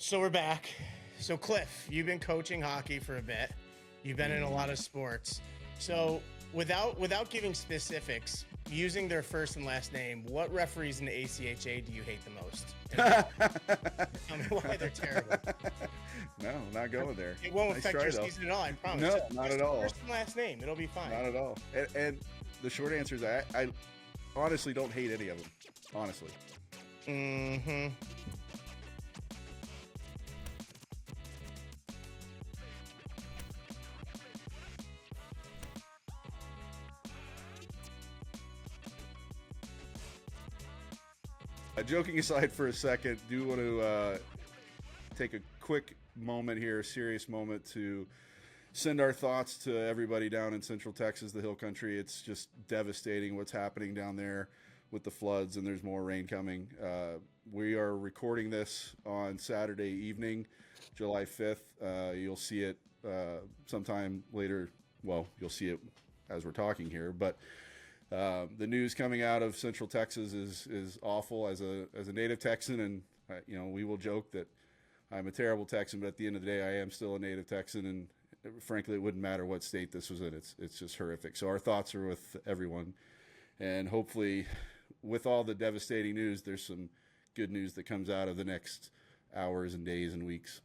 So we're back. So Cliff, you've been coaching hockey for a bit. You've been in a lot of sports. So without giving specifics, using their first and last name, what referees in the ACHA do you hate the most? Tell me why they're terrible. No, not going there. It won't affect your season at all, I promise. No, not at all. First and last name, it'll be fine. Not at all. And the short answer is I honestly don't hate any of them. Honestly. Mm-hmm. Joking aside for a second, do want to take a quick moment here, a serious moment, to send our thoughts to everybody down in Central Texas, the Hill Country. It's just devastating what's happening down there with the floods, and there's more rain coming. We are recording this on Saturday evening, July 5th. You'll see it sometime later. Well, you'll see it as we're talking here, but the news coming out of Central Texas is awful. As a native Texan, and we will joke that I'm a terrible Texan, but at the end of the day, I am still a native Texan, and frankly, it wouldn't matter what state this was in. It's just horrific. So our thoughts are with everyone, and hopefully, with all the devastating news, there's some good news that comes out of the next hours and days and weeks.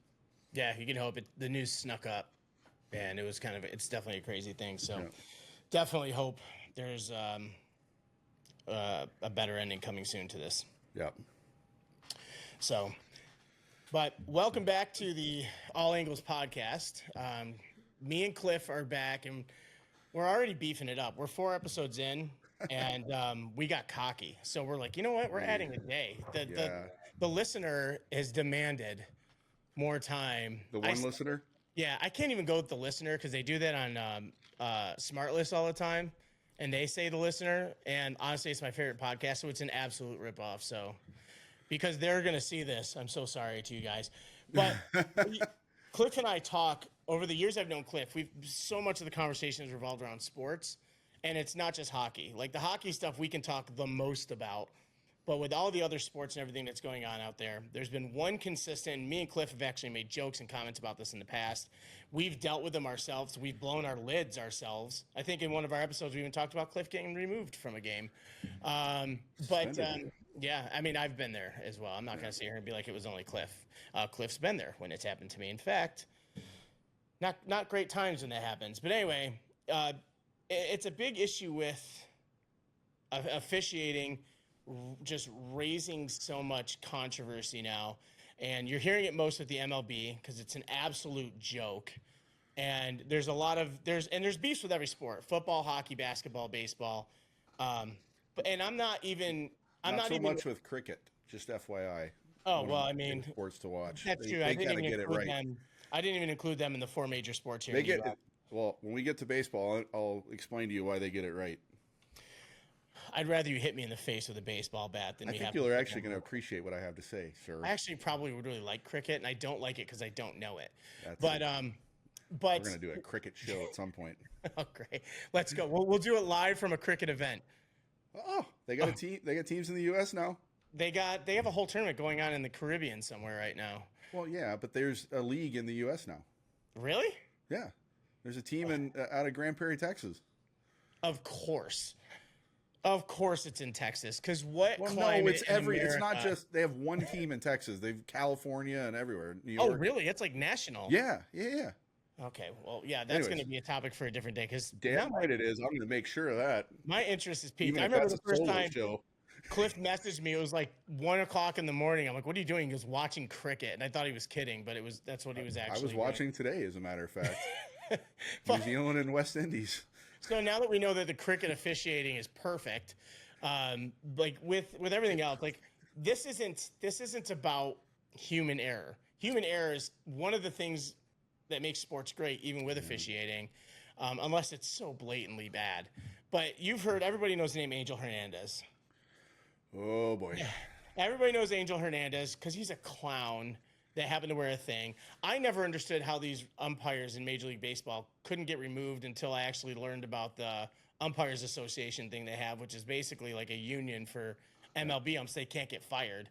Yeah, you can hope it. The news snuck up, and it's definitely a crazy thing. So definitely hope there's a better ending coming soon to this. Yep. So, but welcome back to the All Angles podcast. Me and Cliff are back, and we're already beefing it up. We're 4 episodes in, and we got cocky. So we're like, you know what? We're adding a day. The listener has demanded more time. The one listener? Yeah, I can't even go with the listener because they do that on Smart List all the time. And they say the listener, and honestly, it's my favorite podcast, so it's an absolute ripoff. So, because they're going to see this, I'm so sorry to you guys. But Cliff and I talk, over the years I've known Cliff, so much of the conversation has revolved around sports, and it's not just hockey. Like the hockey stuff we can talk the most about, but with all the other sports and everything that's going on out there, there's been one consistent, me and Cliff have actually made jokes and comments about this in the past. We've dealt with them ourselves. We've blown our lids ourselves. I think in one of our episodes, we even talked about Cliff getting removed from a game. Yeah, I mean, I've been there as well. I'm not going to sit here and be like it was only Cliff. Cliff's been there when it's happened to me. In fact, not great times when that happens. But anyway, it's a big issue with officiating, just raising so much controversy now, and you're hearing it most with the MLB because it's an absolute joke. And there's there's beefs with every sport: football, hockey, basketball, baseball. I'm not so much with cricket. Just FYI. Oh well, I mean, sports to watch. That's true. I didn't even include them. I didn't even include them in the 4 major sports here. Well, when we get to baseball, I'll explain to you why they get it right. I'd rather you hit me in the face with a baseball bat than I think you're actually going to appreciate what I have to say, sir. I actually probably would really like cricket, and I don't like it because I don't know it. But we're going to do a cricket show at some point. Oh, great! Let's go. We'll do it live from a cricket event. Oh, they got a team. They got teams in the U.S. now. They have a whole tournament going on in the Caribbean somewhere right now. Well, yeah, but there's a league in the U.S. now. Really? Yeah, there's a team out of Grand Prairie, Texas. Of course. Of course it's in Texas, because climate it's it's not just, they have one team in Texas. They've California and everywhere. New York. Oh, really? It's like national? Yeah. Okay, well, yeah, that's going to be a topic for a different day. Because damn right it is. I'm going to make sure of that. My interest is piqued. I remember the first time Cliff messaged me. It was like 1 o'clock in the morning. I'm like, "What are you doing?" He was watching cricket, and I thought he was kidding, but that's what he was actually. I was watching today, as a matter of fact. New Zealand and West Indies. So now that we know that the cricket officiating is perfect, like with everything else, like this isn't about human error. Human error is one of the things that makes sports great, even with officiating, unless it's so blatantly bad. But everybody knows the name Angel Hernandez. Oh boy. Yeah. Everybody knows Angel Hernandez because he's a clown that happened to wear a thing. I never understood how these umpires in Major League Baseball couldn't get removed until I actually learned about the Umpires Association thing they have, which is basically like a union for MLB umps. They can't get fired.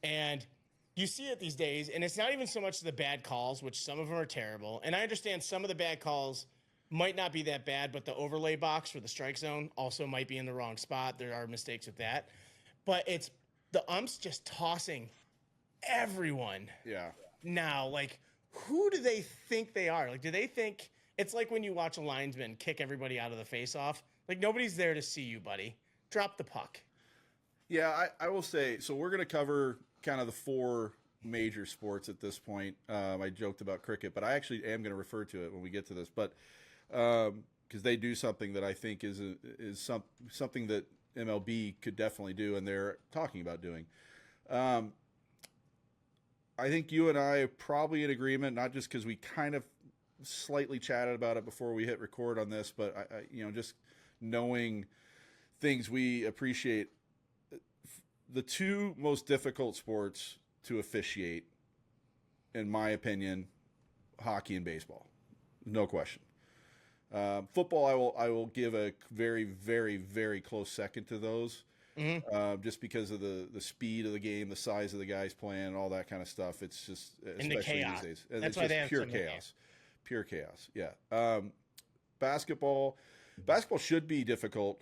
And you see it these days, and it's not even so much the bad calls, which some of them are terrible. And I understand some of the bad calls might not be that bad, but the overlay box for the strike zone also might be in the wrong spot. There are mistakes with that. But it's the umps just tossing everyone. Yeah. Now, like, who do they think they are? Like, do they think it's like when you watch a linesman kick everybody out of the face-off? Like, nobody's there to see you, buddy. Drop the puck. Yeah, I will say, so we're going to cover kind of the 4 major sports at this point. I joked about cricket, but I actually am going to refer to it when we get to this. But because they do something that I think is something that MLB could definitely do, and they're talking about doing. I think you and I are probably in agreement, not just because we kind of slightly chatted about it before we hit record on this, but just knowing things we appreciate. The 2 most difficult sports to officiate, in my opinion, hockey and baseball, no question. Football, I will give a very, very, very close second to those, just because of the speed of the game, the size of the guys playing, all that kind of stuff. It's just And the especially chaos. these days, and That's it's why they just have pure so many chaos, pure chaos. Yeah, basketball should be difficult.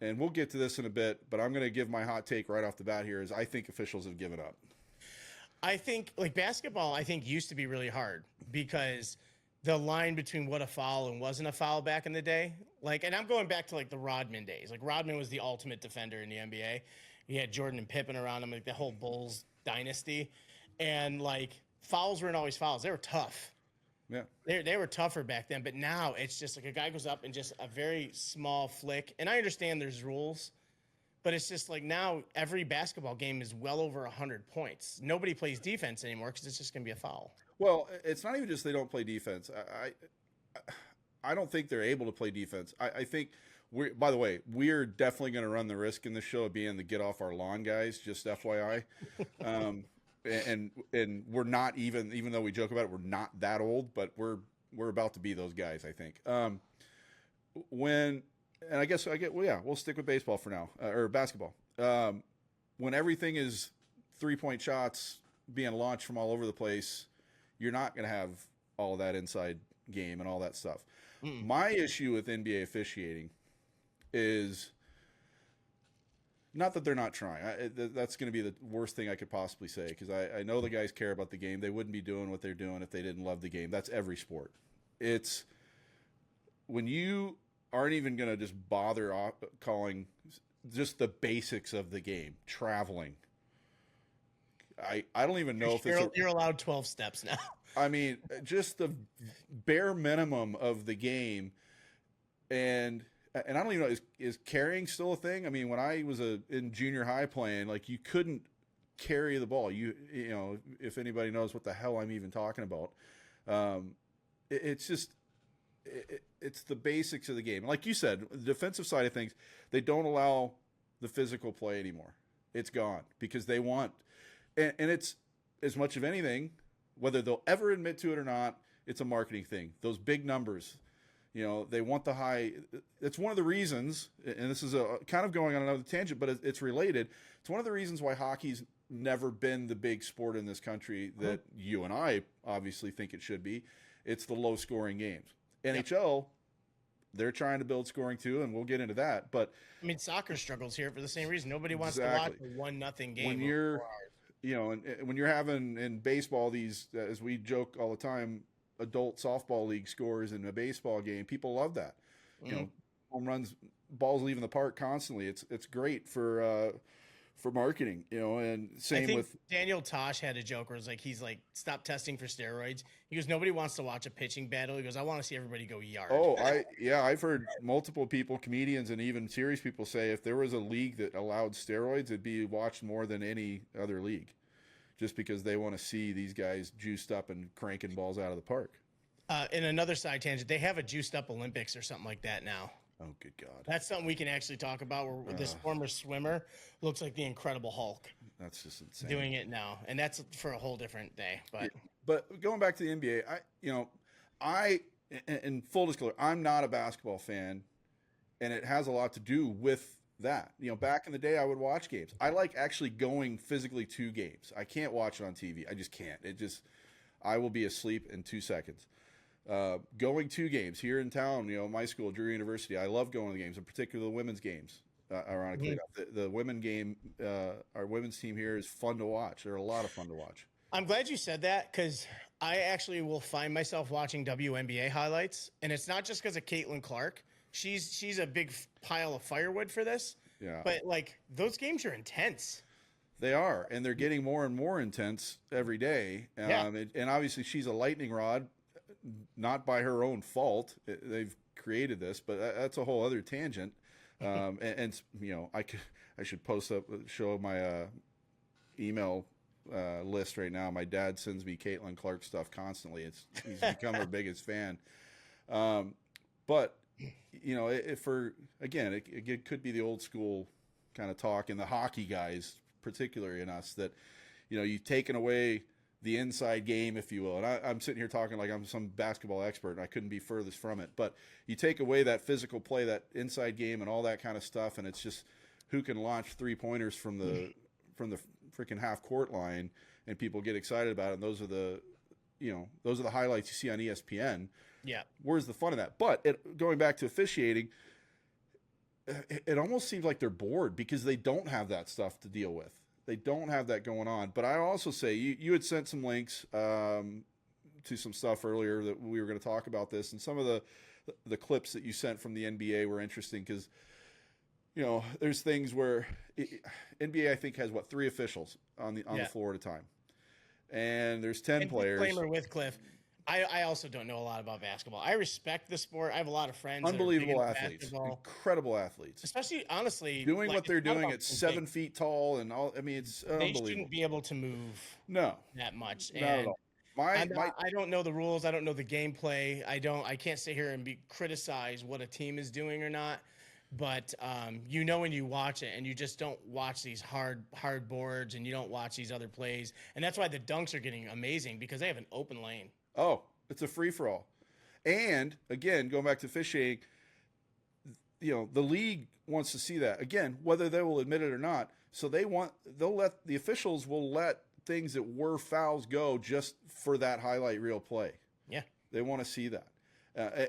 And we'll get to this in a bit, but I'm going to give my hot take right off the bat here is I think officials have given up. I think, like, basketball, I think used to be really hard because the line between what a foul and wasn't a foul back in the day, like, and I'm going back to, like, the Rodman days. Like, Rodman was the ultimate defender in the NBA. He had Jordan and Pippen around him, like the whole Bulls dynasty. And, like, fouls weren't always fouls. They were tough. Yeah. They were tougher back then, but now it's just like a guy goes up and just a very small flick. And I understand there's rules, but it's just like now every basketball game is well over 100 points. Nobody plays defense anymore because it's just going to be a foul. Well, it's not even just they don't play defense. I don't think they're able to play defense. I think by the way, we're definitely going to run the risk in this show of being the get off our lawn guys, just FYI. And we're not even though we joke about it, we're not that old, but we're about to be those guys, I think. We'll stick with baseball for now, or basketball. When everything is 3-point shots being launched from all over the place, you're not going to have all of that inside game and all that stuff. My issue with NBA officiating is not that they're not trying. That's going to be the worst thing I could possibly say, because I know the guys care about the game. They wouldn't be doing what they're doing if they didn't love the game. That's every sport. It's when you aren't even going to just bother calling just the basics of the game, traveling. I don't even know if you're allowed 12 steps now. I mean, just the bare minimum of the game, and I don't even know, is carrying still a thing? I mean, when I was in junior high playing, like, you couldn't carry the ball. You know, if anybody knows what the hell I'm even talking about, it's just it's the basics of the game. Like you said, the defensive side of things, they don't allow the physical play anymore. It's gone because they want, and it's as much of anything, whether they'll ever admit to it or not, it's a marketing thing. Those big numbers. You know, they want the high. It's one of the reasons, and this is a kind of going on another tangent, but it's related. It's one of the reasons why hockey's never been the big sport in this country that you and I obviously think it should be. It's the low scoring games. NHL, they're trying to build scoring too, and we'll get into that. But I mean, soccer struggles here for the same reason. Nobody wants to watch a 1-0 game. When you're, and when you're having in baseball these, as we joke all the time, adult softball league scores in a baseball game, people love that. You know, home runs, balls leaving the park constantly. It's great for marketing, and same with Daniel Tosh had a joke where he's like, stop testing for steroids. He goes, nobody wants to watch a pitching battle. He goes, I want to see everybody go yard. Oh, I've heard multiple people, comedians and even serious people say if there was a league that allowed steroids, it'd be watched more than any other league. Just because they want to see these guys juiced up and cranking balls out of the park. In another side tangent, they have a juiced up Olympics or something like that now. Oh, good God. That's something we can actually talk about, where this former swimmer looks like the Incredible Hulk. That's just insane. Doing it now. And that's for a whole different day. But going back to the NBA, in full disclosure, I'm not a basketball fan, and it has a lot to do with that. You know, back in the day, I would watch games. I like actually going physically to games. I can't watch it on TV. I just can't. I will be asleep in 2 seconds. Going to games here in town, you know, my school, Drew University, I love going to games, in particular the women's games. Ironically enough, the women game, our women's team here is fun to watch. They're a lot of fun to watch. I'm glad you said that, because I actually will find myself watching WNBA highlights, and it's not just because of Caitlin Clark. She's a big pile of firewood for this. Yeah. But like, those games are intense. They are, and they're getting more and more intense every day. And obviously, she's a lightning rod, not by her own fault. They've created this, but that's a whole other tangent. And you know, I should show my email list right now. My dad sends me Caitlin Clark stuff constantly. He's become our biggest fan. But you know, it could be the old school kind of talk, and the hockey guys, particularly in us, that, you know, you've taken away the inside game, if you will. And I'm sitting here talking like I'm some basketball expert, and I couldn't be furthest from it. But you take away that physical play, that inside game, and all that kind of stuff, and it's just who can launch 3-pointers from the freaking half court line, and people get excited about it. And those are the highlights you see on ESPN. Yeah. Where's the fun of that? But going back to officiating, it almost seems like they're bored because they don't have that stuff to deal with. They don't have that going on. But I also say, you had sent some links to some stuff earlier that we were going to talk about this, and some of the clips that you sent from the NBA were interesting because, you know, there's things where NBA, I think, has 3 officials on the floor at a time, and there's 10 players. Disclaimer with Cliff, I also don't know a lot about basketball. I respect the sport. I have a lot of friends. Unbelievable athletes, incredible athletes. Especially, honestly, doing what they're doing at 7 feet tall and all. I mean, it's unbelievable. They shouldn't be able to move that much. Not at all. I don't know the rules. I don't know the gameplay. I can't sit here and criticize what a team is doing or not. But you know, when you watch it, and you just don't watch these hard boards, and you don't watch these other plays, and that's why the dunks are getting amazing, because they have an open lane. Oh, it's a free-for-all. And, again, going back to officiating, you know, the league wants to see that. Again, whether they will admit it or not. So the officials will let things that were fouls go just for that highlight reel play. Yeah. They want to see that.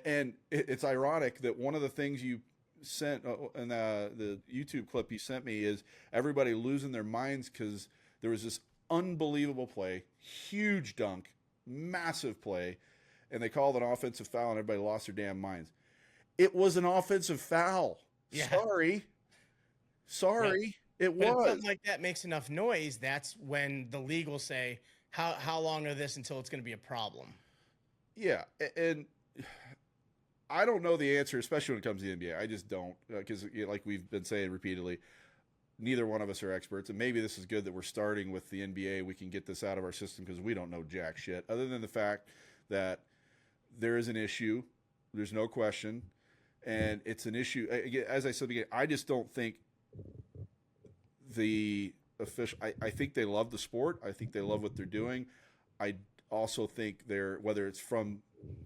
And it's ironic that one of the things you sent in the YouTube clip you sent me is everybody losing their minds because there was this unbelievable play, huge dunk, massive play, and they called an offensive foul, and everybody lost their damn minds. It was an offensive foul. Yeah. Sorry, it was. If something like that makes enough noise, that's when the league will say, how long are this until it's going to be a problem? Yeah, and I don't know the answer, especially when it comes to the NBA. I just don't, because like we've been saying repeatedly, neither one of us are experts, and maybe this is good that we're starting with the NBA. We can get this out of our system because we don't know jack shit, other than the fact that there is an issue. There's no question, and it's an issue. As I said again, I just don't think the official. I think they love the sport. I think they love what they're doing. I also think whether it's from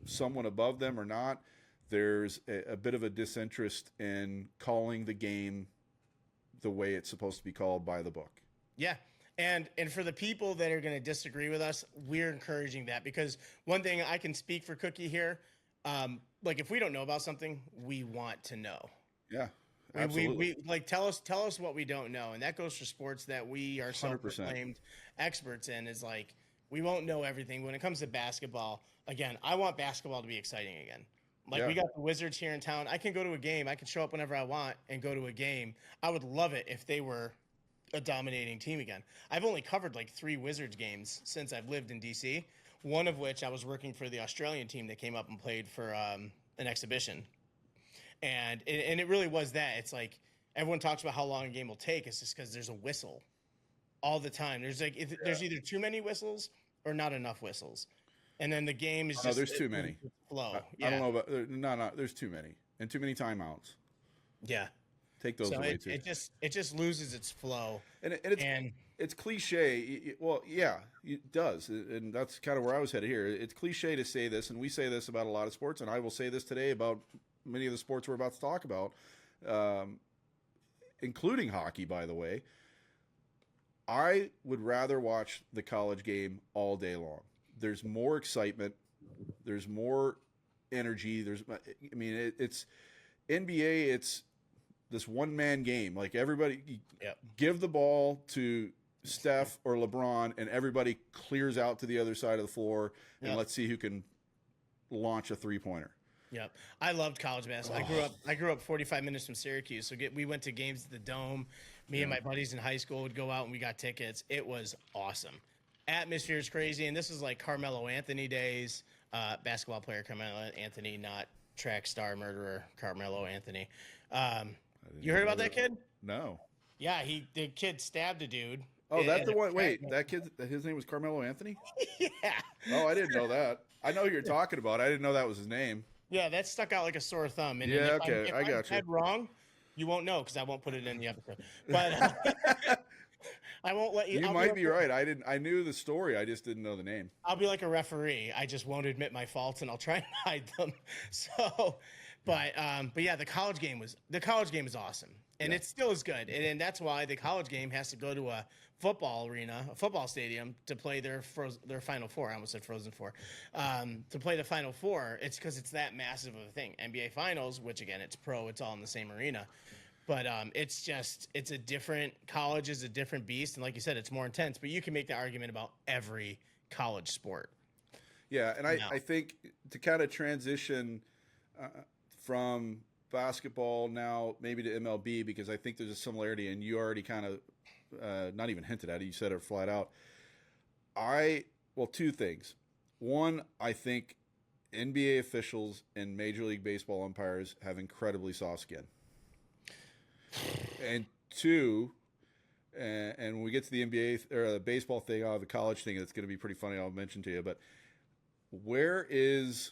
someone above them or not, there's a bit of a disinterest in calling the game the way it's supposed to be called by the book. Yeah. And for the people that are going to disagree with us, we're encouraging that, because one thing I can speak for Cookie here, like if we don't know about something, we want to know. Yeah, absolutely. We like tell us what we don't know, and that goes for sports that we are self-proclaimed experts in. Is like, we won't know everything when it comes to basketball. Again, I want basketball to be exciting again. Like, we got the Wizards here in town. I can go to a game. I can show up whenever I want and go to a game. I would love it if they were a dominating team again. I've only covered like 3 Wizards games since I've lived in DC, one of which I was working for the Australian team that came up and played for an exhibition. And it really was that. It's like, everyone talks about how long a game will take. It's just because there's a whistle all the time. There's there's either too many whistles or not enough whistles. And then the game is just... No, there's too many. Flow. I don't know about... No, there's too many. And too many timeouts. Yeah. Take those away, too. It just loses its flow. And it's cliche. Well, yeah, it does. And that's kind of where I was headed here. It's cliche to say this, and we say this about a lot of sports, and I will say this today about many of the sports we're about to talk about. including hockey, by the way, I would rather watch the college game all day long. There's more excitement. There's more energy. It's NBA. It's this one-man game. Like everybody, give the ball to Steph or LeBron, and everybody clears out to the other side of the floor, and let's see who can launch a three-pointer. Yep. I loved college basketball. I grew up 45 minutes from Syracuse. So we went to games at the Dome. Me and my buddies in high school would go out and we got tickets. It was awesome. Atmosphere is crazy. And this is like Carmelo Anthony days. Basketball player Carmelo Anthony, not track star murderer Carmelo Anthony. You heard about that kid? No. Yeah, the kid stabbed a dude. Oh, that's the one. Wait, that kid, his name was Carmelo Anthony? Yeah. Oh, I didn't know that. I know who you're talking about. I didn't know that was his name. Yeah, that stuck out like a sore thumb. And yeah, if I got you. I'm wrong, you won't know because I won't put it in the episode. But I won't let you. You might be right. I knew the story. I just didn't know the name. I'll be like a referee. I just won't admit my faults and I'll try and hide them. So, but yeah, the college game was awesome, and it still is good, and that's why the college game has to go to a football arena, a football stadium to play their Final Four. I almost said Frozen Four. To play the Final Four, it's because it's that massive of a thing. NBA Finals, which again, it's pro, it's all in the same arena. But it's a different, college is a different beast. And like you said, it's more intense. But you can make the argument about every college sport. Yeah, and I think to kind of transition from basketball now maybe to MLB, because I think there's a similarity, and you already kind of not even hinted at it. You said it flat out. Two things. One, I think NBA officials and Major League Baseball umpires have incredibly soft skin. And two, and when we get to the NBA or the baseball thing, I'll have a college thing that's going to be pretty funny. I'll mention to you, but where is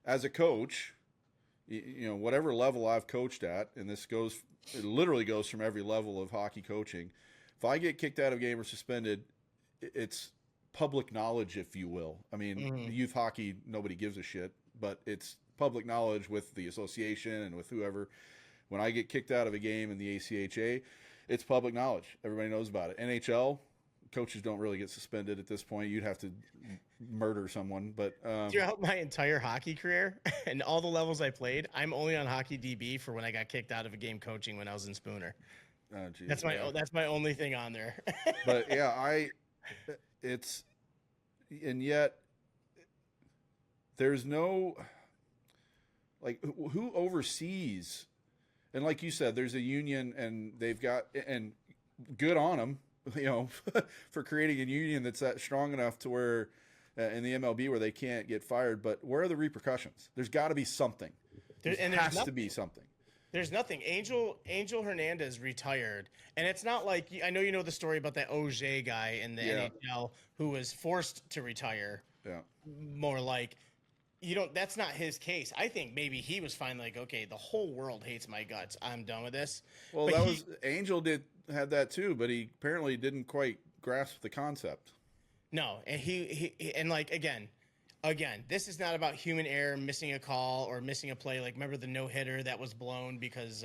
as a coach, whatever level I've coached at, and it literally goes from every level of hockey coaching. If I get kicked out of a game or suspended, it's public knowledge, if you will. I mean, youth hockey, nobody gives a shit, but it's public knowledge with the association and with whoever. When I get kicked out of a game in the ACHA, it's public knowledge. Everybody knows about it. NHL, coaches don't really get suspended at this point. You'd have to murder someone. But throughout my entire hockey career and all the levels I played, I'm only on Hockey DB for when I got kicked out of a game coaching when I was in Spooner. Oh, geez, that's my only thing on there. But yeah, and yet there's no, like, who oversees? And like you said, there's a union, and they've got, and good on them, for creating a union that's that strong enough to where in the MLB where they can't get fired. But where are the repercussions? There's got to be something. There has to be something. There's nothing. Angel Hernandez retired, and it's not like, I know you know the story about that Auger guy in the NHL who was forced to retire. Yeah. More like, that's not his case. I think maybe he was fine. Like, okay, the whole world hates my guts. I'm done with this. Well, Angel had that too, but he apparently didn't quite grasp the concept. No, and he like again, this is not about human error, missing a call or missing a play. Like, remember the no hitter that was blown because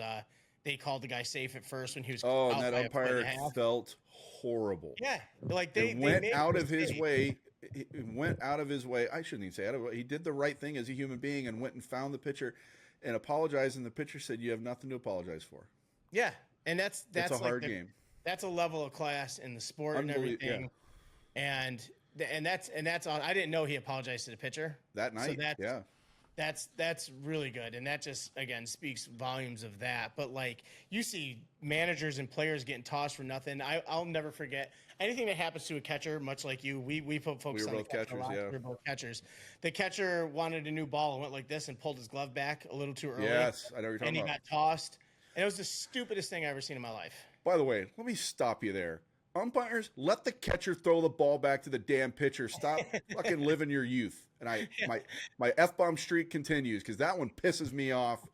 they called the guy safe at first when he was. Oh, and that umpire felt horrible. Yeah, like they went out of his way. He went out of his way. I shouldn't even say out of it. He did the right thing as a human being and went and found the pitcher and apologized. And the pitcher said, "You have nothing to apologize for." Yeah, and that's a hard game. That's a level of class in the sport and everything. Yeah. And that's all. I didn't know he apologized to the pitcher that night. So that's really good, and that just again speaks volumes of that. But like, you see managers and players getting tossed for nothing. I'll never forget anything that happens to a catcher. Much like you, we focused on the catcher a lot. We were both catchers. The catcher wanted a new ball and went like this and pulled his glove back a little too early. Yes, I know what you're talking about. And he got tossed. And it was the stupidest thing I've ever seen in my life. By the way, let me stop you there. Umpires, let the catcher throw the ball back to the damn pitcher. Stop fucking living your youth. And my F-bomb streak continues because that one pisses me off,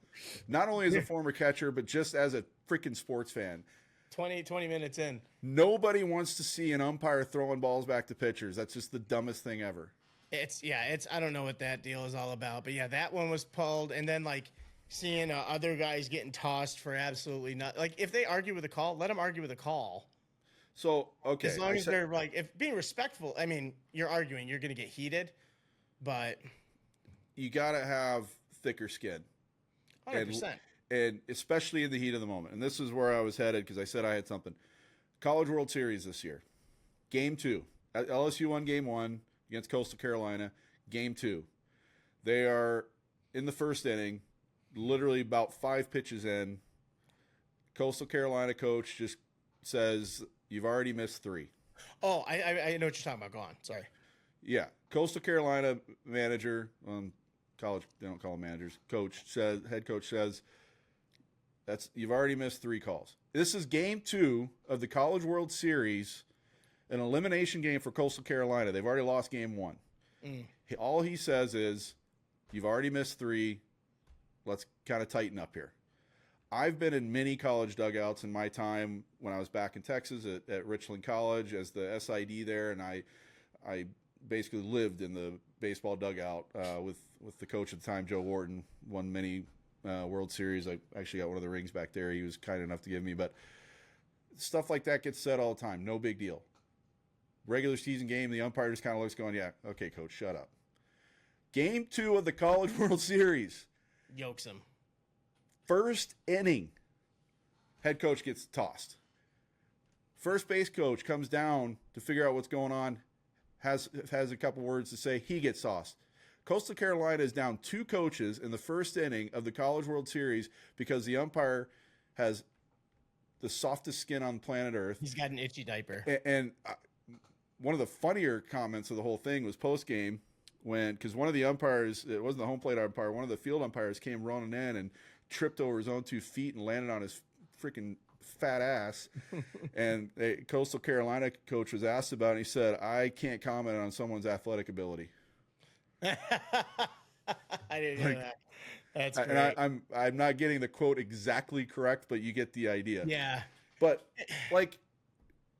not only as a former catcher, but just as a freaking sports fan. 20 minutes in. Nobody wants to see an umpire throwing balls back to pitchers. That's just the dumbest thing ever. I don't know what that deal is all about. But yeah, that one was pulled. And then like seeing other guys getting tossed for absolutely not. Like, if they argue with a call, let them argue with a call. So, okay. As long as they're like, if being respectful, I mean, you're arguing, you're going to get heated, but you got to have thicker skin. 100%. And especially in the heat of the moment. And this is where I was headed because I said I had something. College World Series this year. Game 2. LSU won Game 1 against Coastal Carolina. Game 2. They are in the first inning, literally about 5 pitches in. Coastal Carolina coach just says, "You've already missed 3." Oh, I know what you're talking about. Go on. Sorry. Yeah. Coastal Carolina manager, college, they don't call them managers, head coach says, you've already missed 3 calls. This is Game 2 of the College World Series, an elimination game for Coastal Carolina. They've already lost Game 1. All he says is, "You've already missed 3. Let's kind of tighten up here." I've been in many college dugouts in my time when I was back in Texas at Richland College as the SID there, and I basically lived in the baseball dugout with the coach at the time, Joe Wharton. Won many World Series. I actually got one of the rings back there. He was kind enough to give me, but stuff like that gets said all the time. No big deal. Regular season game, the umpire just kind of looks going, "Yeah, okay, coach, shut up." Game 2 of the College World Series. Yokes him. First inning, head coach gets tossed. First base coach comes down to figure out what's going on, has a couple words to say. He gets tossed. Coastal Carolina is down 2 coaches in the first inning of the College World Series because the umpire has the softest skin on planet Earth. He's got an itchy diaper. And one of the funnier comments of the whole thing was post-game because one of the umpires, it wasn't the home plate umpire, one of the field umpires came running in and tripped over his own 2 feet and landed on his freaking fat ass. And the Coastal Carolina coach was asked about it, and he said, "I can't comment on someone's athletic ability." I didn't hear that. That's great. And I'm not getting the quote exactly correct, but you get the idea. Yeah. But like,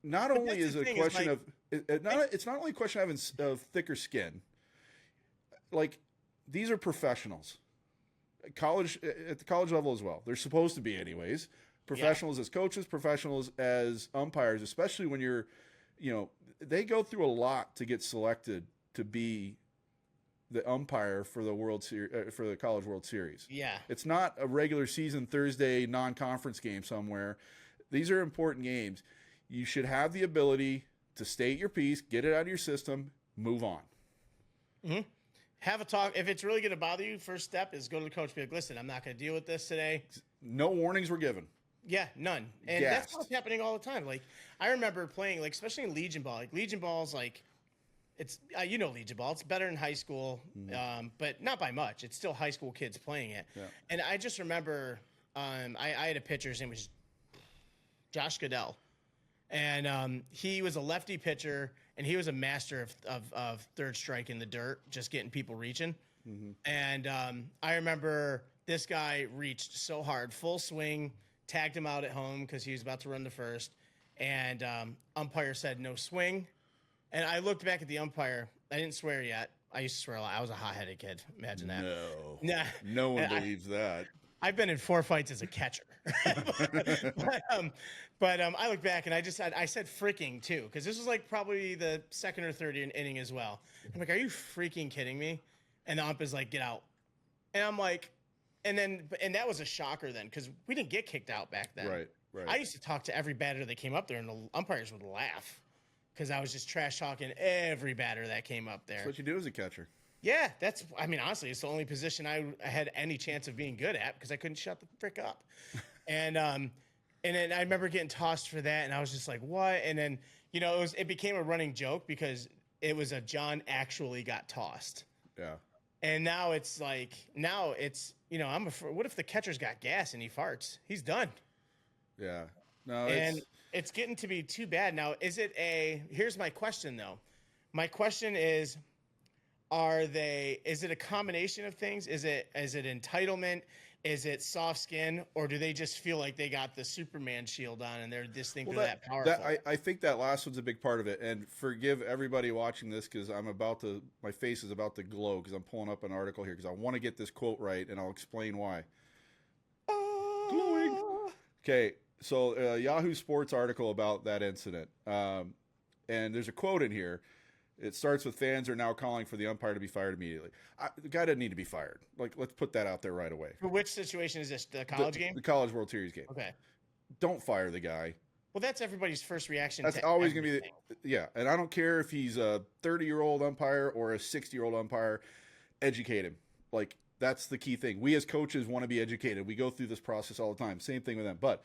not only is it a question of it's not only a question of having thicker skin. Like, these are professionals. At the college level as well. They're supposed to be anyways. Professionals as coaches, professionals as umpires, especially when you're, they go through a lot to get selected to be the umpire for the World Series, for the College World Series. Yeah. It's not a regular season Thursday non-conference game somewhere. These are important games. You should have the ability to state your piece, get it out of your system, move on. Mm-hmm. Have a talk. If it's really going to bother you, first step is go to the coach and be like, "Listen, I'm not going to deal with this today." No warnings were given. Yeah, none. And that's what's happening all the time. Like, I remember playing, like, especially in Legion Ball. Like, Legion Ball's like, it's Legion Ball. It's better in high school, but not by much. It's still high school kids playing it. Yeah. And I just remember I had a pitcher. His name was Josh Goodell. And he was a lefty pitcher, and he was a master of third strike in the dirt, just getting people reaching. Mm-hmm. And I remember this guy reached so hard, full swing, tagged him out at home because he was about to run to first. And umpire said no swing. And I looked back at the umpire. I didn't swear yet. I used to swear a lot. I was a hot-headed kid. Imagine that. No one believes that. I've been in 4 fights as a catcher. but I look back and I said freaking too, because this was like probably the second or third inning as well. I'm like, "Are you freaking kidding me?" And the ump is like, "Get out." And I'm like, and that was a shocker then, because we didn't get kicked out back then. Right. I used to talk to every batter that came up there, and the umpires would laugh because I was just trash talking every batter that came up there. That's what you do as a catcher. Yeah, honestly, it's the only position I had any chance of being good at because I couldn't shut the frick up. And then I remember getting tossed for that, and I was just like, "What?" And then, it became a running joke because it was John actually got tossed. Yeah. And now it's I'm afraid, what if the catcher's got gas and he farts? He's done. Yeah. No, it's getting to be too bad. Now, here's my question though. My question is, is it a combination of things? Is it entitlement? Is it soft skin? Or do they just feel like they got the Superman shield on and they're just think they're that powerful? I think that last one's a big part of it. And forgive everybody watching this because my face is about to glow because I'm pulling up an article here because I want to get this quote right and I'll explain why. glowing. Okay, so Yahoo Sports article about that incident, and there's a quote in here. It starts with fans are now calling for the umpire to be fired immediately. The guy doesn't need to be fired. Like, let's put that out there right away. For which situation is this? The college game? The College World Series game. Okay. Don't fire the guy. Well, that's everybody's first reaction. That's always going to be yeah. And I don't care if he's a 30-year-old umpire or a 60-year-old umpire. Educate him. Like, that's the key thing. We as coaches want to be educated. We go through this process all the time. Same thing with them. But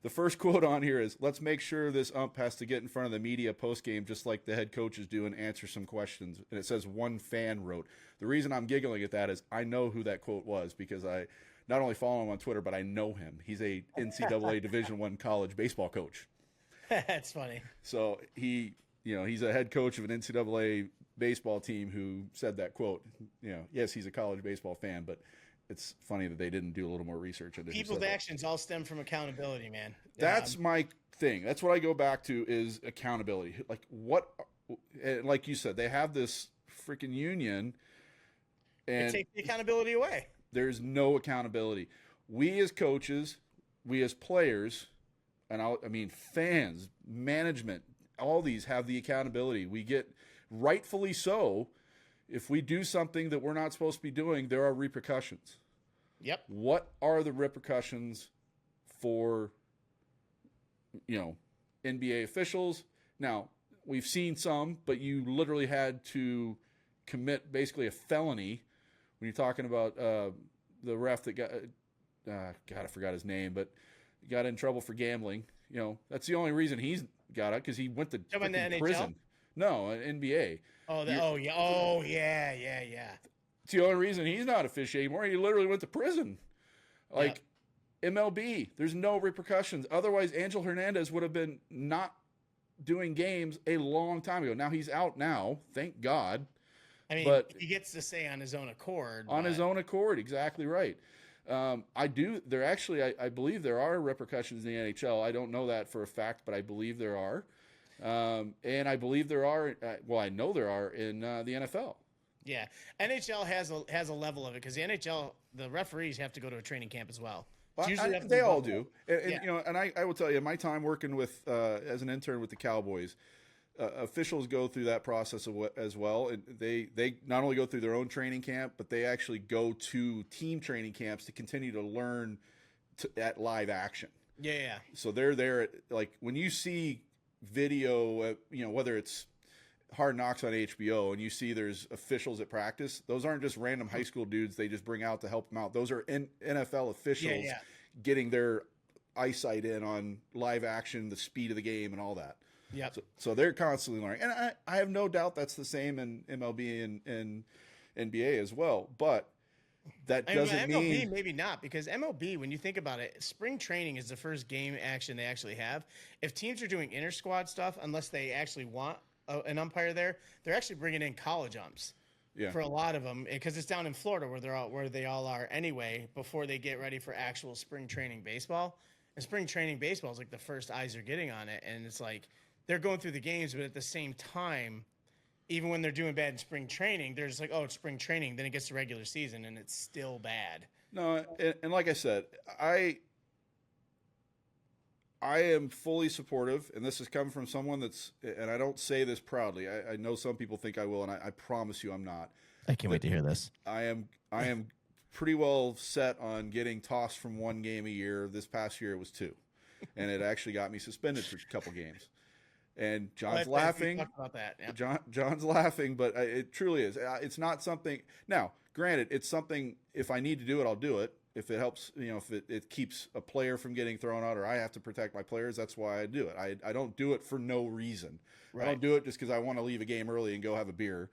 the first quote on here is, let's make sure this ump has to get in front of the media post-game just like the head coaches do and answer some questions. And it says one fan wrote. The reason I'm giggling at that is I know who that quote was because I not only follow him on Twitter, but I know him. He's a NCAA Division I college baseball coach. That's funny. So he's a head coach of an NCAA baseball team who said that quote. Yes, he's a college baseball fan, but it's funny that they didn't do a little more research into people's actions all stem from accountability, man. That's my thing. That's what I go back to is accountability. Like you said, they have this freaking union, and take the accountability away. There's no accountability. We as coaches, we as players, and I mean fans, management, all these have the accountability. We get, rightfully so, if we do something that we're not supposed to be doing, there are repercussions. Yep. What are the repercussions for, NBA officials? Now, we've seen some, but you literally had to commit basically a felony when you're talking about the ref that got, I forgot his name, but got in trouble for gambling. That's the only reason he's got it, because he went to prison. No, NBA. Yeah. It's the only reason he's not officiating anymore. He literally went to prison. MLB, there's no repercussions. Otherwise, Angel Hernandez would have been not doing games a long time ago. Now he's out now, thank God. I mean, but he gets to say on his own accord. His own accord, exactly right. I believe there are repercussions in the NHL. I don't know that for a fact, but I believe there are. And I believe there are, I know there are in the NFL. Yeah. NHL has a level of it because the NHL, the referees have to go to a training camp as well. They all do. And I will tell you, my time working with, as an intern with the Cowboys, officials go through that process as well. And they not only go through their own training camp, but they actually go to team training camps to continue to learn at live action. Yeah. So they're there, like when you see video, whether it's Hard Knocks on HBO and you see there's officials at practice, those aren't just random high school dudes they just bring out to help them out. Those are NFL officials getting their eyesight in on live action, the speed of the game and all that. Yeah. So they're constantly learning. And I have no doubt that's the same in MLB and NBA as well. But that doesn't mean... MLB, maybe not, because MLB, when you think about it, spring training is the first game action they actually have. If teams are doing inter-squad stuff, unless they actually want an umpire there, they're actually bringing in college umps for a lot of them, because it's down in Florida where they all are anyway before they get ready for actual spring training baseball. And spring training baseball is like the first eyes are getting on it, and it's like they're going through the games, but at the same time, even when they're doing bad in spring training, they're just like, oh, it's spring training. Then it gets to regular season, and it's still bad. No, and like I said, I am fully supportive, and this has come from someone that's, and I don't say this proudly. I know some people think I will, and I promise you I'm not. I can't wait to hear this. I am pretty well set on getting tossed from one game a year. This past year it was 2, and it actually got me suspended for a couple games. And John's laughing. About that. Yeah. John's laughing, but it truly is. It's not something. Now, granted, it's something. If I need to do it, I'll do it. If it helps, if it keeps a player from getting thrown out, or I have to protect my players, that's why I do it. I don't do it for no reason. Right. I don't do it just because I want to leave a game early and go have a beer.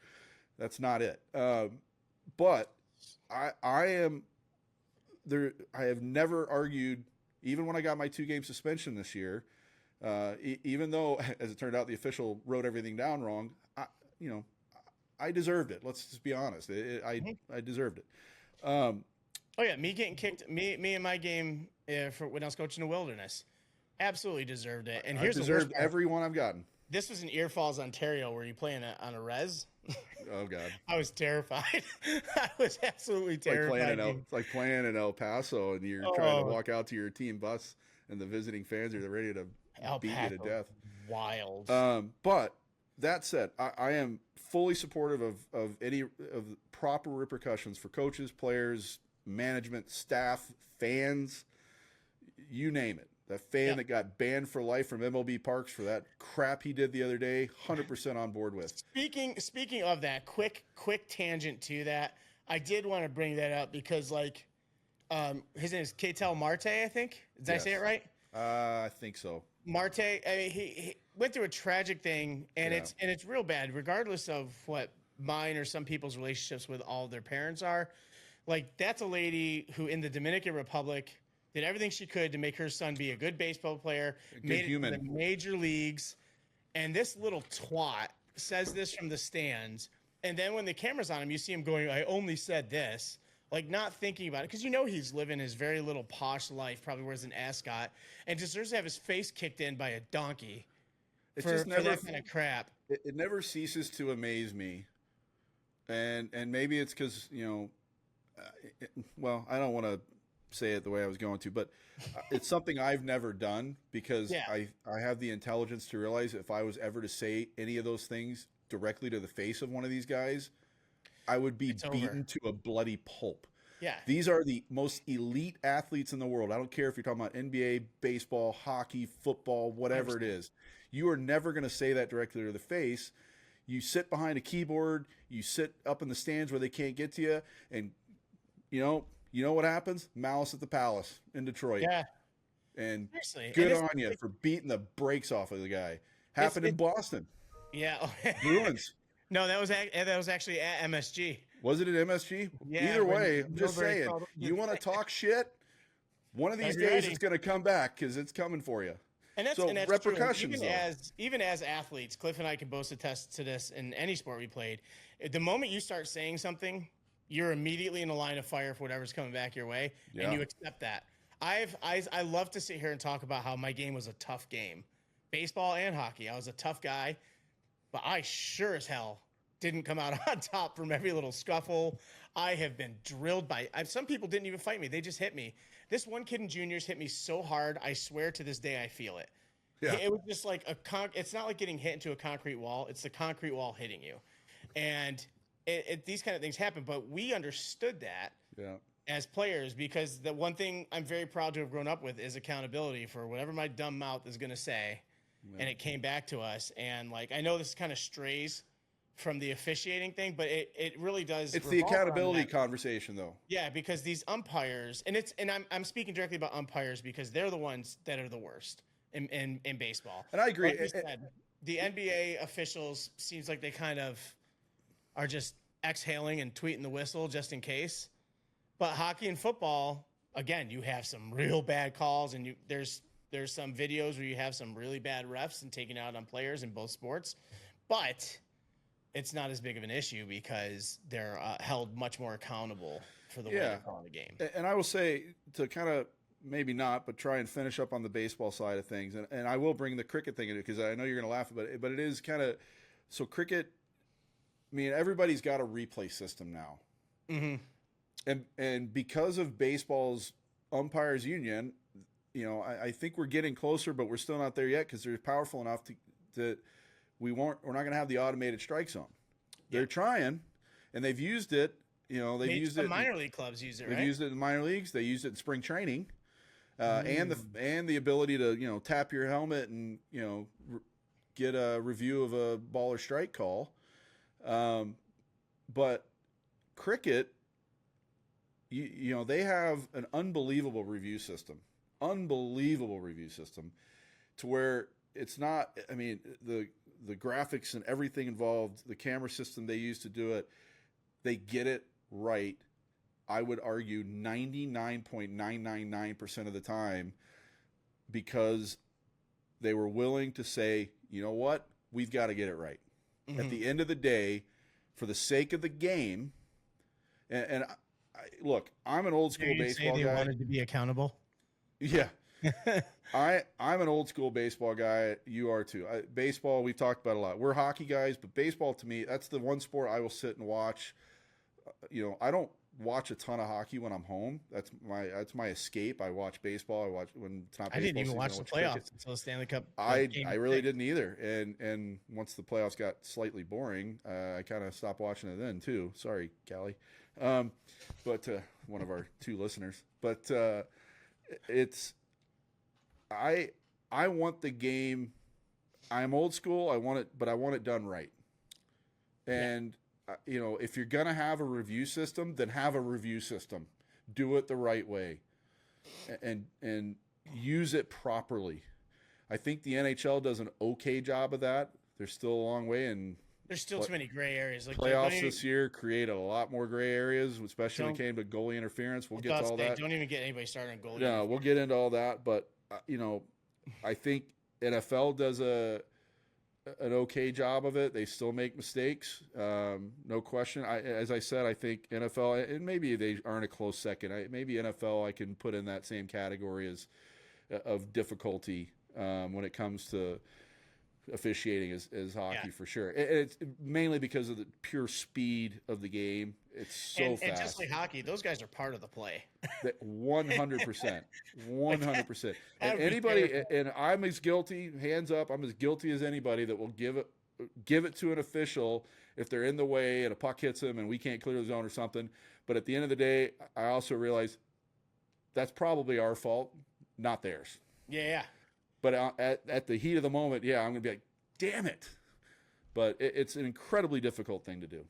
That's not it. But I am there. I have never argued, even when I got my 2-game suspension this year. Even though, as it turned out, the official wrote everything down wrong, I deserved it. Let's just be honest. I deserved it. Me getting kicked, me in my game for when I was coaching the Wilderness, absolutely deserved it. And here's I deserved every one I've gotten. this was in Earfalls, Ontario, where you play on a res. Oh God. I was terrified. I was absolutely terrified. It's like playing in El Paso, and you're trying to walk out to your team bus, and the visiting fans are ready to beat you to death. Wild. But that said, I am fully supportive of any of the proper repercussions for coaches, players, management, staff, fans, you name it. That fan that got banned for life from MLB Parks for that crap he did the other day, 100% on board with. Speaking of that, quick tangent to that. I did want to bring that up because, like, his name is Ketel Marte, I think. Did I say it right? I think so. Marte, I mean, he went through a tragic thing, and it's real bad, regardless of what mine or some people's relationships with all their parents are. Like, that's a lady who, in the Dominican Republic, did everything she could to make her son be a good baseball player, made it to the major leagues, and this little twat says this from the stands, and then when the camera's on him, you see him going, "I only said this," like not thinking about it, because you know he's living his very little posh life, probably wears an ascot, and deserves to have his face kicked in by a donkey for that kind of crap. It never ceases to amaze me, and maybe it's because, you know, well, I don't want to say it the way I was going to, but it's something I've never done, because I have the intelligence to realize if I was ever to say any of those things directly to the face of one of these guys, I would be beaten to a bloody pulp. Yeah. These are the most elite athletes in the world. I don't care if you're talking about NBA, baseball, hockey, football, whatever it is. You are never going to say that directly to the face. You sit behind a keyboard, you sit up in the stands where they can't get to you, and you know what happens? Malice at the Palace in Detroit. Yeah. And seriously, good on you for beating the brakes off of the guy. Happened in Boston. Yeah. Bruins. No, that was actually at MSG. Was it at MSG? Yeah. Either way, I'm just saying, you want to talk shit? One of these days it's going to come back, because it's coming for you. And that's repercussions, true. Even as athletes, Cliff and I can both attest to this in any sport we played. The moment you start saying something, you're immediately in a line of fire for whatever's coming back your way, and you accept that. I love to sit here and talk about how my game was a tough game. Baseball and hockey, I was a tough guy, but I sure as hell didn't come out on top from every little scuffle. I have been drilled by some people didn't even fight me. They just hit me. This one kid in juniors hit me so hard, I swear to this day I feel it. Yeah. It was just like it's not like getting hit into a concrete wall. It's the concrete wall hitting you. And these kind of things happen, but we understood that as players, because the one thing I'm very proud to have grown up with is accountability for whatever my dumb mouth is going to say. And it came back to us. And like, I know this kind of strays from the officiating thing, but it really does. It's the accountability conversation, though. Yeah, because these umpires, and I'm speaking directly about umpires, because they're the ones that are the worst in baseball. And I agree. Like you said, the NBA officials seems like they kind of are just exhaling and tweeting the whistle just in case. But hockey and football, again, you have some real bad calls, and there's some videos where you have some really bad refs and taking out on players in both sports. But it's not as big of an issue because they're held much more accountable for the way they're calling the game. And I will say, to kind of maybe not, but try and finish up on the baseball side of things. And I will bring the cricket thing in it, because I know you're going to laugh about it, but it is kind of, so cricket, I mean, everybody's got a replay system now. Mm-hmm. And because of baseball's umpires union, you know, I think we're getting closer, but we're still not there yet, because they're powerful enough that we're not going to have the automated strike zone. They're trying, and they've used it. You know, they've used it. Minor league clubs use it, right? They've used it in minor leagues. They used it in spring training, and the ability to tap your helmet and get a review of a ball or strike call. But cricket, they have an unbelievable review system, to where it's not. I mean, the graphics and everything involved, the camera system they use to do it, they get it right. I would argue 99.999% of the time, because they were willing to say, you know what, we've got to get it right. Mm-hmm. At the end of the day, for the sake of the game, and look, I'm an old school baseball guy. They wanted to be accountable. Yeah. I'm an old school baseball guy. You are too. Baseball, we've talked about a lot. We're hockey guys, but baseball to me, that's the one sport I will sit and watch. I don't watch a ton of hockey when I'm home. That's my escape. I watch baseball. I watch when it's not baseball. I didn't even watch the playoffs cricket. until the Stanley Cup. I really didn't either. And once the playoffs got slightly boring, I kind of stopped watching it then too. Sorry, Callie. But one of our 2 listeners. But I want the game. I'm old school. I want it, but I want it done right. And if you're gonna have a review system, then have a review system. Do it the right way, and use it properly. I think the NHL does an okay job of that. There's still a long way, and there's still too many gray areas. Like playoffs this year created a lot more gray areas, especially when it came to goalie interference. We'll get to all that. Don't even get anybody started on goalie. No, we'll get into all that, but I think NFL does an okay job of it. They still make mistakes, no question. As I said, I think NFL, and maybe they aren't a close second. Maybe NFL I can put in that same category of difficulty when it comes to officiating as hockey for sure. It's mainly because of the pure speed of the game. It's so fast. And just like hockey, those guys are part of the play. 100%. 100%. And anybody, and I'm as guilty, hands up, I'm as guilty as anybody that will give it to an official if they're in the way and a puck hits them and we can't clear the zone or something. But at the end of the day, I also realize that's probably our fault, not theirs. Yeah. But at the heat of the moment, I'm going to be like, damn it. But it's an incredibly difficult thing to do.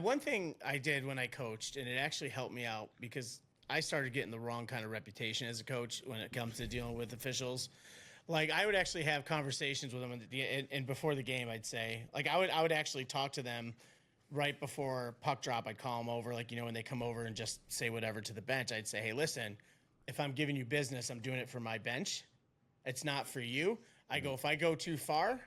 One thing I did when I coached, and it actually helped me out because I started getting the wrong kind of reputation as a coach when it comes to dealing with officials. Like I would actually have conversations with them and before the game, I'd say, like I would actually talk to them right before puck drop. I'd call them over, like, when they come over and just say whatever to the bench, I'd say, hey, listen, if I'm giving you business, I'm doing it for my bench. It's not for you. I go, if I go too far,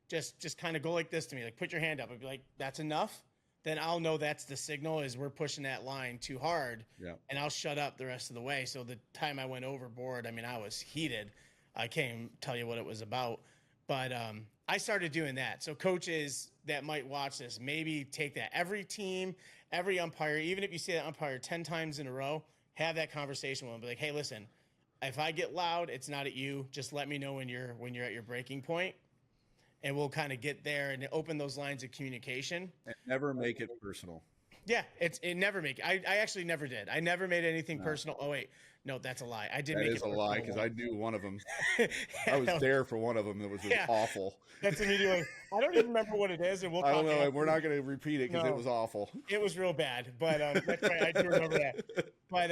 just kind of go like this to me, like put your hand up. I'd be like, that's enough. Then I'll know that's the signal is we're pushing that line too hard. Yeah. And I'll shut up the rest of the way. So the time I went overboard, I mean, I was heated. I can't even tell you what it was about. But I started doing that. So coaches that might watch this, maybe take that. Every team, every umpire, even if you see that umpire 10 times in a row, have that conversation with them. Be like, hey, listen, if I get loud, it's not at you. Just let me know when you're at your breaking point. And we'll kind of get there and open those lines of communication. And never make it personal. Yeah, it never make it. I actually never did. I never made anything personal. Oh wait, no, that's a lie. I did make it. That is a lie because I knew one of them. I was there for one of them that was awful. That's immediately. I don't even remember what it is, and I don't know. We're not going to repeat it because it was awful. It was real bad, but that's right. I do remember that. But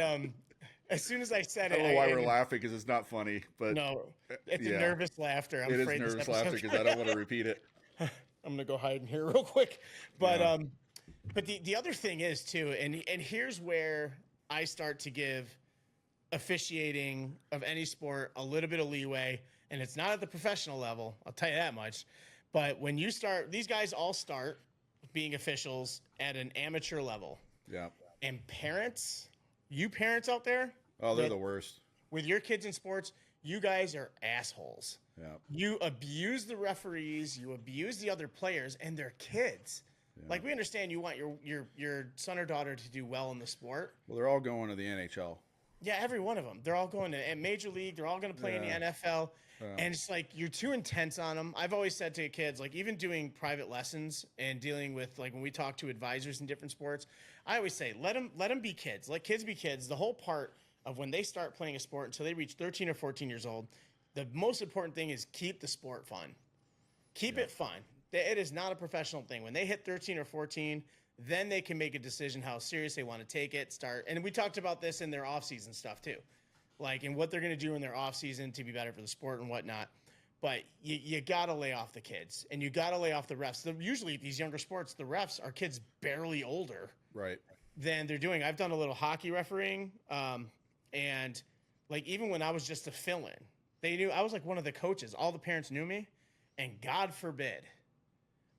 as soon as I said it, I don't know why we're laughing because it's not funny, but no, it's a nervous laughter. It is nervous laughter because I don't want to repeat it. I'm gonna go hide in here real quick, but the other thing is too, and here's where I start to give officiating of any sport a little bit of leeway, and it's not at the professional level. I'll tell you that much. But when you start, these guys all start being officials at an amateur level. Yeah. And parents. You parents out there, they're the worst. With your kids in sports, you guys are assholes. Yeah. You abuse the referees, you abuse the other players and their kids. Yeah. Like we understand you want your son or daughter to do well in the sport. Well, they're all going to the NHL. Yeah, every one of them. They're all going to Major League. They're all going to play in the NFL. And it's like you're too intense on them. I've always said to kids, like even doing private lessons and dealing with like when we talk to advisors in different sports, I always say let them be kids. Let kids be kids. The whole part of when they start playing a sport until they reach 13 or 14 years old, the most important thing is keep the sport fun. Keep it fun. It is not a professional thing. When they hit 13 or 14, then they can make a decision how serious they want to take it. And we talked about this in their off-season stuff too. Like, and what they're going to do in their off season to be better for the sport and whatnot. But you got to lay off the kids and you got to lay off the refs. Usually these younger sports, the refs are kids barely older than they're doing. I've done a little hockey refereeing. And like, even when I was just a fill-in, they knew I was like one of the coaches. All the parents knew me, and God forbid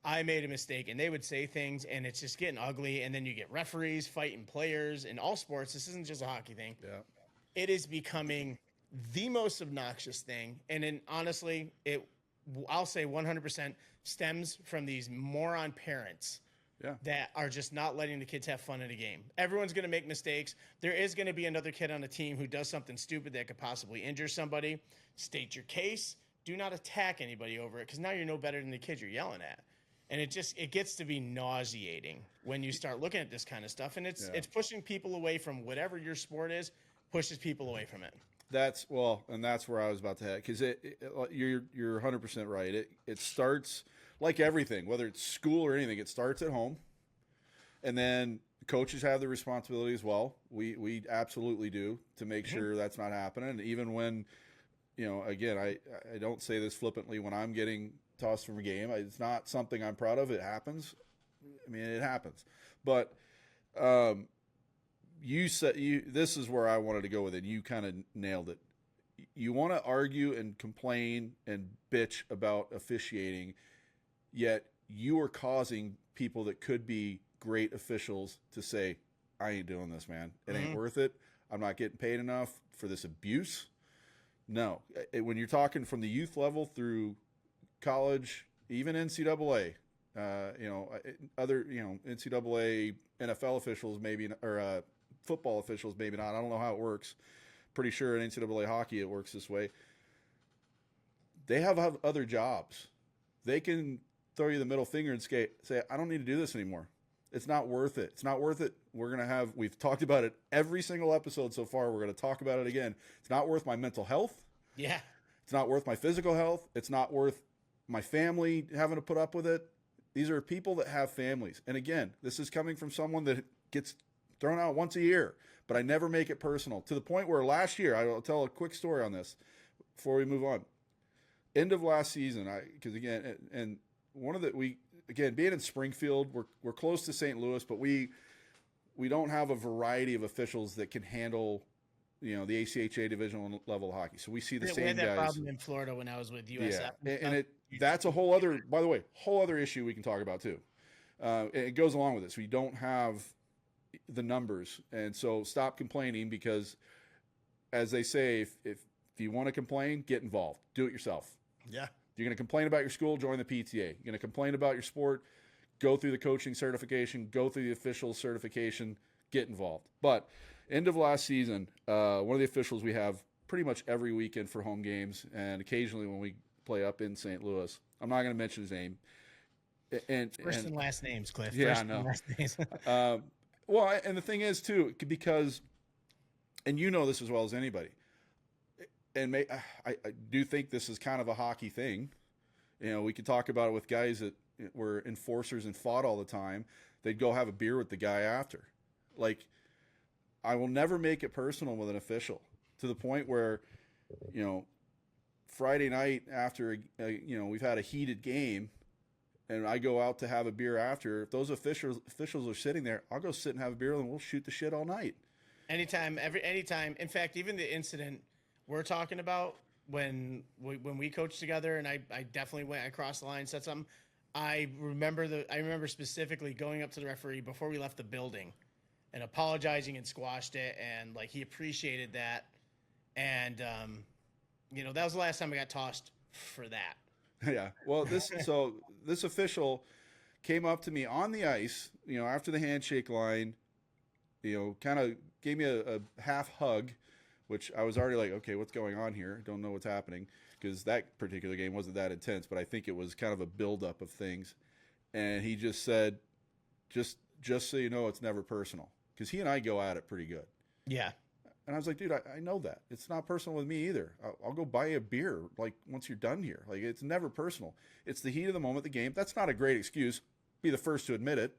I made a mistake and they would say things and it's just getting ugly. And then you get referees fighting players in all sports. This isn't just a hockey thing. Yeah. It is becoming the most obnoxious thing. And then honestly, I'll say 100% stems from these moron parents that are just not letting the kids have fun in a game. Everyone's going to make mistakes. There is going to be another kid on the team who does something stupid that could possibly injure somebody. State your case. Do not attack anybody over it, because now you're no better than the kid you're yelling at. And it gets to be nauseating when you start looking at this kind of stuff. And it's pushing people away from whatever your sport is, pushes people away from it. That's where I was about to head, because you're 100% right. It starts like everything, whether it's school or anything. It starts at home, and then coaches have the responsibility as well. We absolutely do, to make sure that's not happening. And even when, again, I don't say this flippantly, when I'm getting tossed from a game, it's not something I'm proud of. It happens. I mean, it happens. But you said this is where I wanted to go with it. You kind of nailed it. You want to argue and complain and bitch about officiating, yet you are causing people that could be great officials to say, I ain't doing this, man. It ain't worth it. I'm not getting paid enough for this abuse. No. When you're talking from the youth level through college, even NCAA, other, NCAA, NFL officials maybe, or football officials maybe not. I don't know how it works. Pretty sure in NCAA hockey it works this way. They have other jobs. They can throw you the middle finger and say, I don't need to do this anymore. It's not worth it. It's not worth it. We've talked about it every single episode so far. We're going to talk about it again. It's not worth my mental health. Yeah. It's not worth my physical health. It's not worth my family having to put up with it. These are people that have families. And again, this is coming from someone that gets thrown out once a year, but I never make it personal, to the point where last year, I will tell a quick story on this before we move on. End of last season, because again, and one of the, being in Springfield, we're close to St. Louis, but we don't have a variety of officials that can handle, the ACHA divisional level of hockey. So we see the same guys. We had that problem in Florida when I was with USF. Yeah, and that's a whole other issue we can talk about too. It goes along with this. We don't have the numbers, and so stop complaining, because, as they say, if you want to complain, get involved. Do it yourself. Yeah. You're going to complain about your school, join the PTA. You're going to complain about your sport, go through the coaching certification, go through the official certification, get involved. But end of last season, one of the officials we have pretty much every weekend for home games, and occasionally when we play up in St. Louis. I'm not going to mention his name. First and last names, Cliff. Yeah, I know. Well, and the thing is, too, because, and you know this as well as anybody, and I do think this is kind of a hockey thing. We could talk about it with guys that were enforcers and fought all the time. They'd go have a beer with the guy after. Like, I will never make it personal with an official, to the point where, Friday night after, we've had a heated game, and I go out to have a beer after, if those officials are sitting there, I'll go sit and have a beer, and we'll shoot the shit all night. Anytime. In fact, even the incident we're talking about when we coached together, and I definitely went across the line, said something. I remember specifically going up to the referee before we left the building and apologizing and squashed it, and he appreciated that. And that was the last time I got tossed for that. Yeah. Well, this official came up to me on the ice, after the handshake line, kind of gave me a half hug, which I was already like, okay, what's going on here? Don't know what's happening, because that particular game wasn't that intense, but I think it was kind of a buildup of things. And he just said, just so you know, it's never personal, because he and I go at it pretty good. Yeah. And I was like, dude, I know that. It's not personal with me either. I'll go buy you a beer, once you're done here. It's never personal. It's the heat of the moment, the game. That's not a great excuse. Be the first to admit it.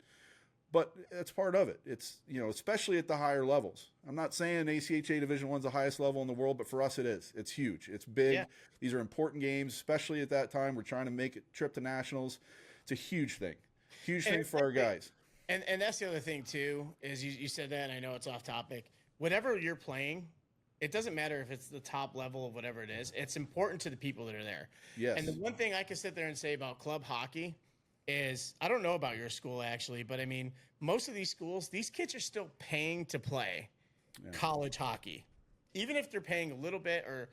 But it's part of it. It's, especially at the higher levels. I'm not saying ACHA Division I's the highest level in the world, but for us it is. It's huge. It's big. Yeah. These are important games, especially at that time. We're trying to make a trip to nationals. It's a huge thing. Huge thing for our guys. And that's the other thing, too, is you said that, and I know it's off topic. Whatever you're playing, it doesn't matter if it's the top level of whatever it is. It's important to the people that are there. Yes. And the one thing I can sit there and say about club hockey is, I don't know about your school actually, but I mean, most of these schools, these kids are still paying to play college hockey. even if they're paying a little bit, or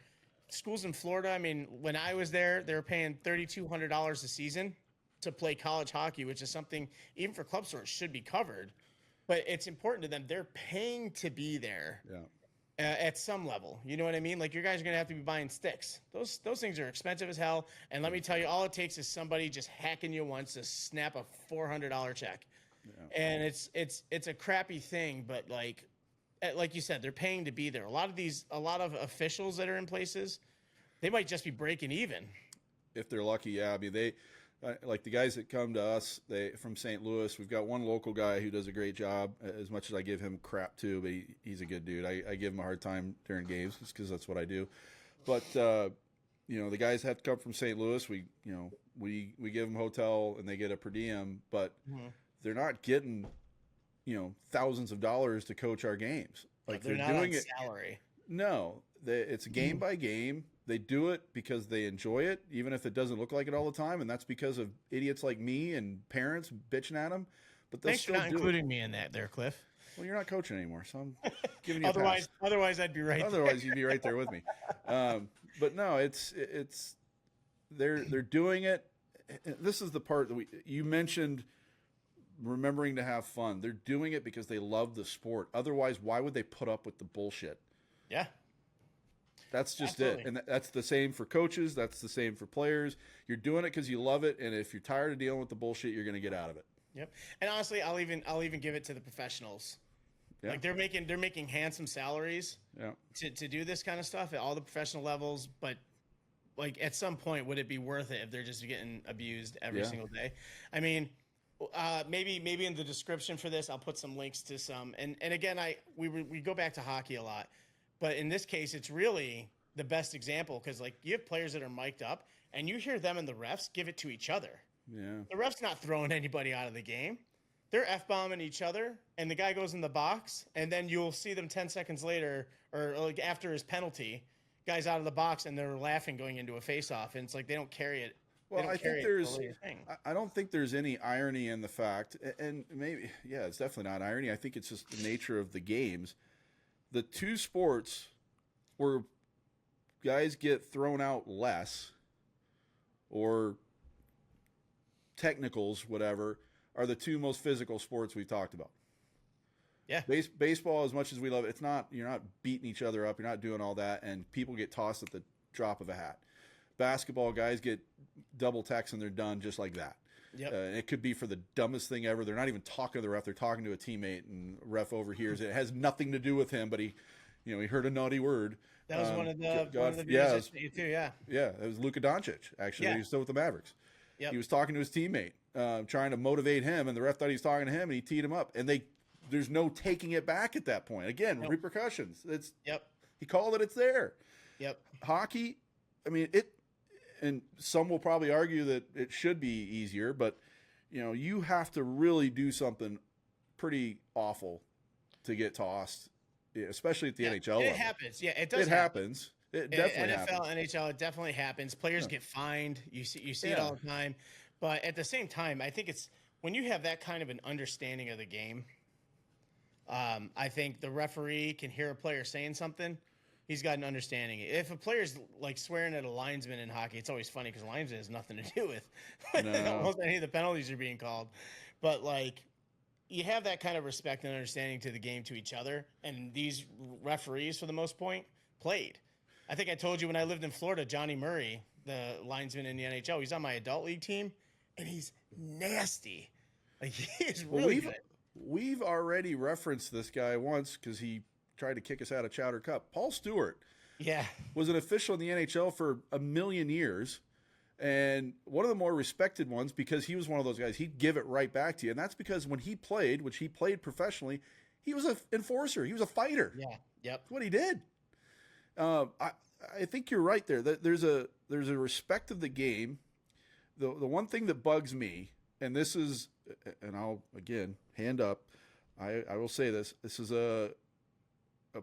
schools in Florida, I mean, when I was there, they were paying $3,200 a season to play college hockey, which is something even for club sports should be covered. But it's important to them. They're paying to be there. Yeah. At some level, you know what I mean? Like, your guys are gonna have to be buying sticks. Those things are expensive as hell. And let me tell you, all it takes is somebody just hacking you once to snap a $400 check. Yeah. And it's a crappy thing, but like you said, they're paying to be there. A lot of officials that are in places, they might just be breaking even. If they're lucky, yeah. I mean, they like the guys that come to us, from St. Louis. We've got one local guy who does a great job. As much as I give him crap too, but he's a good dude. I give him a hard time during games just because that's what I do. But the guys have to come from St. Louis. We give them hotel and they get a per diem, but they're not getting thousands of dollars to coach our games. Like, they're not doing it salary. No, it's game by game. They do it because they enjoy it, even if it doesn't look like it all the time, and that's because of idiots like me and parents bitching at them. But thanks for not including me in that, there, Cliff. Well, you're not coaching anymore, so I'm giving you a pass. Otherwise, I'd be right. Otherwise, you'd be right there with me. But no, it's they're doing it. This is the part that you mentioned. Remembering to have fun. They're doing it because they love the sport. Otherwise, why would they put up with the bullshit? Yeah. That's just Absolutely. It. And that's the same for coaches. That's the same for players. You're doing it because you love it. And if you're tired of dealing with the bullshit, you're going to get out of it. Yep. And honestly, I'll even give it to the professionals. Yeah. Like, they're making handsome salaries to do this kind of stuff at all the professional levels. But like, at some point, would it be worth it if they're just getting abused every single day? I mean, maybe in the description for this, I'll put some links to some. And again, we go back to hockey a lot. But in this case, it's really the best example because, like, you have players that are mic'd up, and you hear them and the refs give it to each other. Yeah. The ref's not throwing anybody out of the game. They're F-bombing each other, and the guy goes in the box, and then you'll see them 10 seconds later, or like after his penalty, guys out of the box, and they're laughing going into a face-off, and it's like they don't carry it. Well, I don't think there's any irony in the fact, and maybe, it's definitely not irony. I think it's just the nature of the games. The two sports where guys get thrown out less, or technicals, whatever, are the two most physical sports we've talked about. Yeah. Baseball, as much as we love it, you're not beating each other up. You're not doing all that, and people get tossed at the drop of a hat. Basketball, guys get double techs and they're done just like that. Yep. It could be for the dumbest thing ever. They're not even talking to the ref. They're talking to a teammate, and ref overhears it. It has nothing to do with him, but he heard a naughty word. That was one of the videos too. Yeah. Yeah, it was Luka Doncic, actually. Yeah. He was still with the Mavericks. Yep. He was talking to his teammate, trying to motivate him, and the ref thought he was talking to him, and he teed him up. And there's no taking it back at that point. Again, repercussions. He called it. It's there. Yep. Hockey, I mean, and some will probably argue that it should be easier, but you have to really do something pretty awful to get tossed, especially at the NHL level. It happens. Yeah, it does. It happens. It definitely happens. NFL, NHL, it definitely happens. Players get fined. You see it all the time. But at the same time, I think it's when you have that kind of an understanding of the game. I think the referee can hear a player saying something. He's got an understanding. If a player's like swearing at a linesman in hockey, it's always funny because a linesman has nothing to do with almost any of the penalties are being called. But like, you have that kind of respect and understanding to the game, to each other. And these referees, for the most part, played. I think I told you when I lived in Florida, Johnny Murray, the linesman in the NHL, he's on my adult league team, and he's nasty. Like, he is really good. We've already referenced this guy once because he tried to kick us out of Chowder Cup. Paul Stewart was an official in the NHL for a million years, and one of the more respected ones because he was one of those guys, he'd give it right back to you. And that's because when he played, which he played professionally, he was an enforcer. He was a fighter. Yeah, yep. That's what he did. I think you're right there. There's a respect of the game. The one thing that bugs me, and this is, and I'll, again, hand up, I will say this is a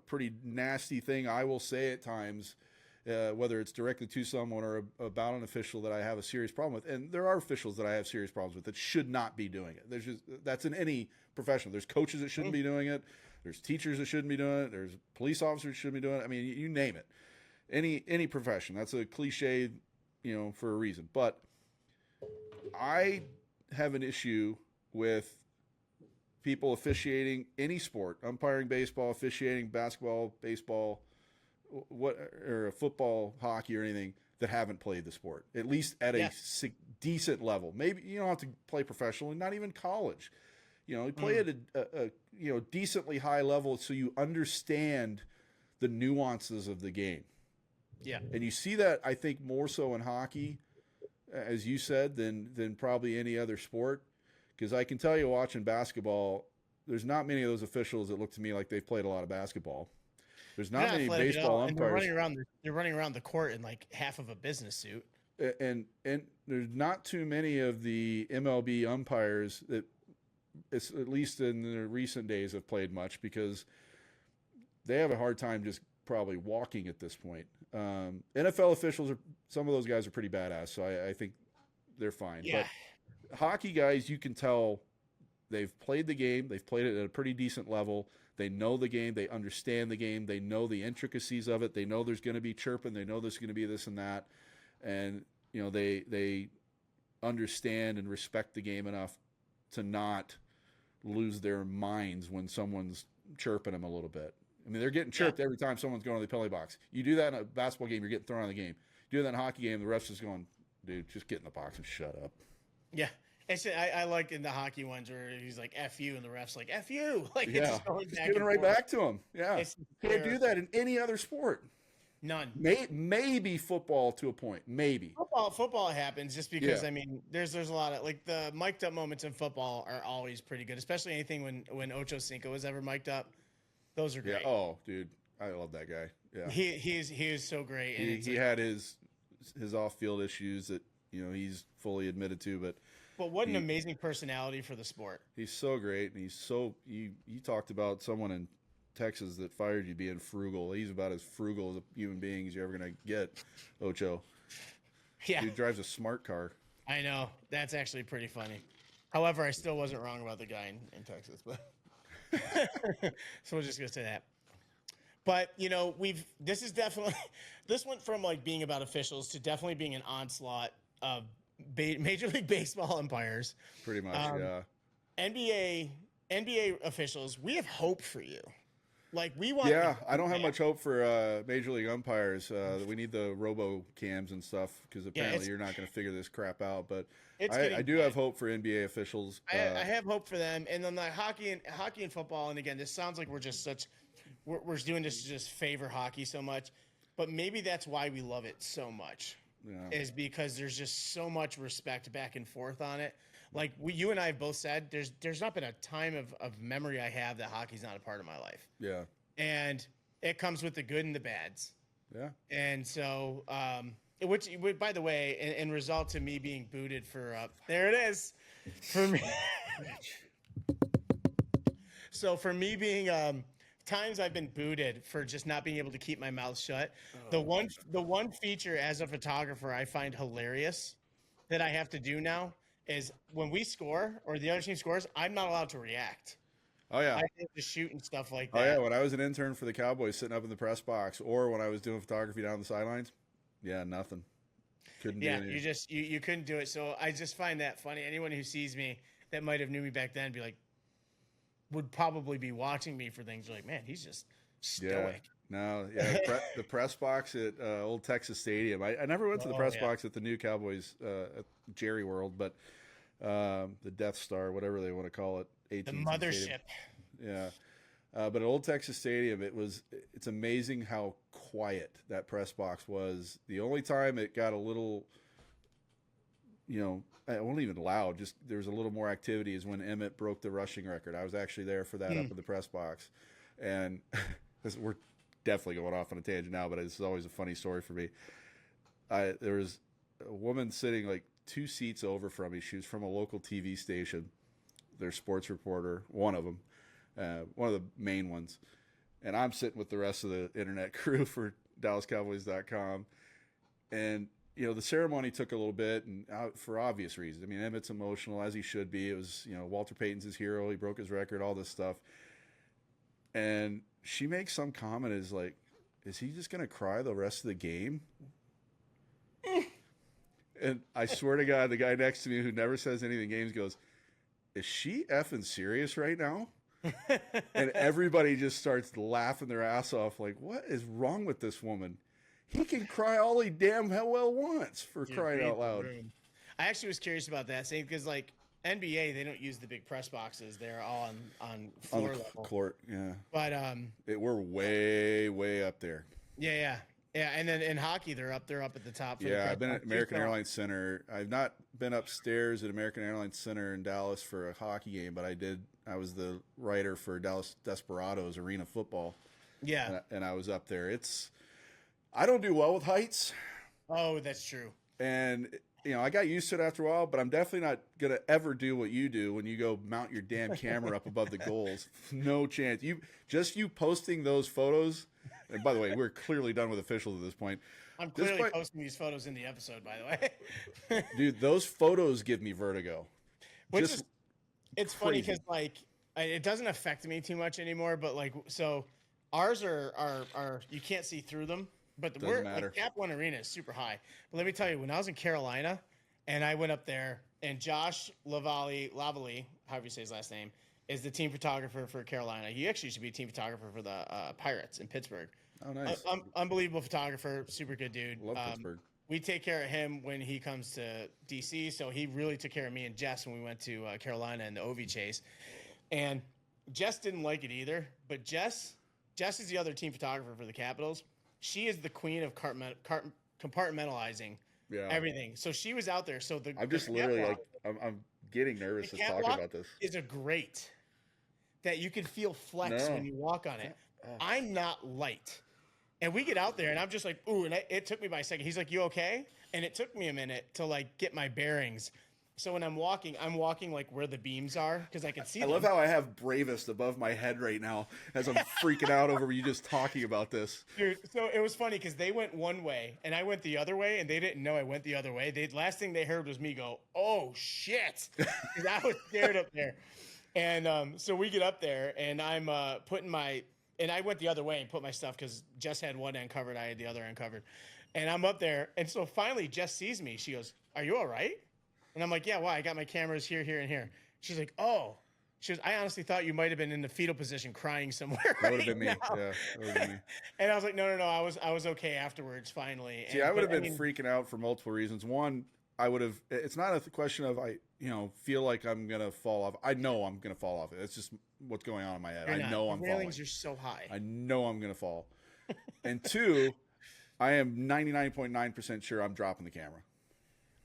pretty nasty thing I will say at times, whether it's directly to someone or about an official that I have a serious problem with. And there are officials that I have serious problems with that should not be doing it. That's in any profession. There's coaches that shouldn't be doing it. There's teachers that shouldn't be doing it. There's police officers that shouldn't be doing it. I mean, you name it. Any profession. That's a cliche, for a reason. But I have an issue with people officiating any sport, umpiring baseball, officiating basketball, baseball, or football, hockey, or anything that haven't played the sport, at least at a decent level. Maybe you don't have to play professionally, not even college. You play at a decently high level so you understand the nuances of the game. Yeah. And you see that, I think, more so in hockey, as you said, than probably any other sport. Because I can tell you, watching basketball, there's not many of those officials that look to me like they've played a lot of basketball. There's not many baseball umpires. They're running around the court in like half of a business suit. And there's not too many of the MLB umpires that, at least in the recent days, have played much, because they have a hard time just probably walking at this point. NFL officials, some of those guys are pretty badass, so I think they're fine. Yeah. But hockey guys, you can tell they've played the game. They've played it at a pretty decent level. They know the game. They understand the game. They know the intricacies of it. They know there's going to be chirping. They know there's going to be this and that. And, they understand and respect the game enough to not lose their minds when someone's chirping them a little bit. I mean, they're getting chirped every time someone's going to the penalty box. You do that in a basketball game, you're getting thrown out of the game. You do that in a hockey game, the ref's just going, dude, just get in the box and shut up. Yeah. I like in the hockey ones where he's like, F you, and the ref's like, F you. Like, it's just going just giving it right back to him. Yeah. Can't do that in any other sport. None. Maybe football to a point. Maybe. Football happens just because, I mean, there's a lot of, like, the mic'd up moments in football are always pretty good, especially anything when Ocho Cinco was ever mic'd up. Those are great. Yeah. Oh, dude. I love that guy. Yeah. He is so great. And he had his off-field issues that, he's fully admitted to, but what an amazing personality for the sport. He's so great, and you talked about someone in Texas that fired you being frugal. He's about as frugal as a human being as you're ever going to get, Ocho. Yeah. He drives a smart car. I know. That's actually pretty funny. However, I still wasn't wrong about the guy in Texas, but so we're just going to say that. But, this went from like being about officials to definitely being an onslaught of Major League Baseball umpires. Pretty much, yeah. NBA officials, we have hope for you. Like, we want. Yeah, I don't have much hope for Major League umpires. We need the robo cams and stuff, because apparently you're not going to figure this crap out. But I do have hope for NBA officials. I have hope for them. And then the hockey and football. And again, this sounds like we're doing this to just favor hockey so much. But maybe that's why we love it so much. Yeah. Is because there's just so much respect back and forth on it. Like you and I have both said, there's not been a time of memory I have that hockey's not a part of my life. Yeah. And it comes with the good and the bads. Yeah. And so, which by the way, in result to me being booted for, there it is, for me. So for me being, times I've been booted for just not being able to keep my mouth shut. The one feature as a photographer I find hilarious that I have to do now is when we score or the other team scores, I'm not allowed to react. Oh yeah, I have to shoot and stuff like that. Oh yeah, when I was an intern for the Cowboys, sitting up in the press box, or when I was doing photography down the sidelines, nothing. Couldn't do anything. You couldn't do it. So I just find that funny. Anyone who sees me that might have knew me back then would probably be watching me for things like, man, he's just stoic. The press box at Old Texas Stadium. I never went to the press box at the new Cowboys at Jerry World, but the Death Star, whatever they want to call it, the mothership. Stadium. Yeah. But at Old Texas Stadium, it's amazing how quiet that press box was. The only time it got a little, it wasn't even loud, just there was a little more activity is when Emmett broke the rushing record. I was actually there for that up in the press box. And we're definitely going off on a tangent now, but it's always a funny story for me. There was a woman sitting like 2 seats over from me. She was from a local TV station, their sports reporter, one of them, one of the main ones. And I'm sitting with the rest of the internet crew for DallasCowboys.com. And, you know, the ceremony took a little bit, and for obvious reasons. I mean, Emmett's emotional, as he should be. It was, you know, Walter Payton's his hero. He broke his record, all this stuff. And she makes some comment is like, is he just going to cry the rest of the game? And I swear to God, the guy next to me who never says anything in games goes, is she effing serious right now? And everybody just starts laughing their ass off like, what is wrong with this woman? He can cry all he damn hell well wants, for crying out loud. I actually was curious about that, saying because like NBA, they don't use the big press boxes; they're all on floor level. Court, yeah. But we're way up there. Yeah. And then in hockey, they're up at the top. Yeah, I've been at American Airlines Center. I've not been upstairs at American Airlines Center in Dallas for a hockey game, but I did. I was the writer for Dallas Desperados Arena Football. Yeah, and I was up there. I don't do well with heights. Oh, that's true. And, you know, I got used to it after a while, but I'm definitely not going to ever do what you do when you go mount your damn camera up above the goals. No chance. You posting those photos, and by the way, we're clearly done with officials at this point. I'm clearly posting these photos in the episode, by the way. Dude, those photos give me vertigo. It's funny because, like, it doesn't affect me too much anymore, but, like, so ours are you can't see through them. But the Cap One Arena is super high. But let me tell you, when I was in Carolina, and I went up there, and Josh Lavalley, however you say his last name, is the team photographer for Carolina. He actually should be a team photographer for the Pirates in Pittsburgh. Oh, nice. Unbelievable photographer, super good dude. Love Pittsburgh. We take care of him when he comes to DC, so he really took care of me and Jess when we went to Carolina in the Ovi chase. And Jess didn't like it either, but Jess is the other team photographer for the Capitals. She is the queen of compartmentalizing everything. So she was out there. So I'm just literally like, I'm getting nervous to talk about this. Is a grate that you can feel flex when you walk on it. I'm not light. And we get out there, and I'm just like, ooh, and it took me by a second. He's like, you okay? And it took me a minute to, like, get my bearings. So when I'm walking like where the beams are because I can see them. I love how I have Bravest above my head right now as I'm freaking out over you just talking about this. Dude, so it was funny because they went one way and I went the other way, and they didn't know I went the other way. Last thing they heard was me go, oh, shit, because I was scared up there. And so we get up there, and I'm putting my – and I went the other way and put my stuff because Jess had one end covered. I had the other end covered. And I'm up there, and so finally Jess sees me. She goes, are you all right? And I'm like, yeah, why? I got my cameras here, here, and here. She's like, oh. She goes, I honestly thought you might have been in the fetal position crying somewhere. That would have been me. Yeah, that would have been me. And I was like, no. I was okay afterwards, finally. See, I would have been freaking out for multiple reasons. One, I would have – it's not a question of I feel like I'm going to fall off. I know I'm going to fall off. It's just what's going on in my head. I know I'm falling. Railings are so high. I know I'm going to fall. And two, I am 99.9% sure I'm dropping the camera.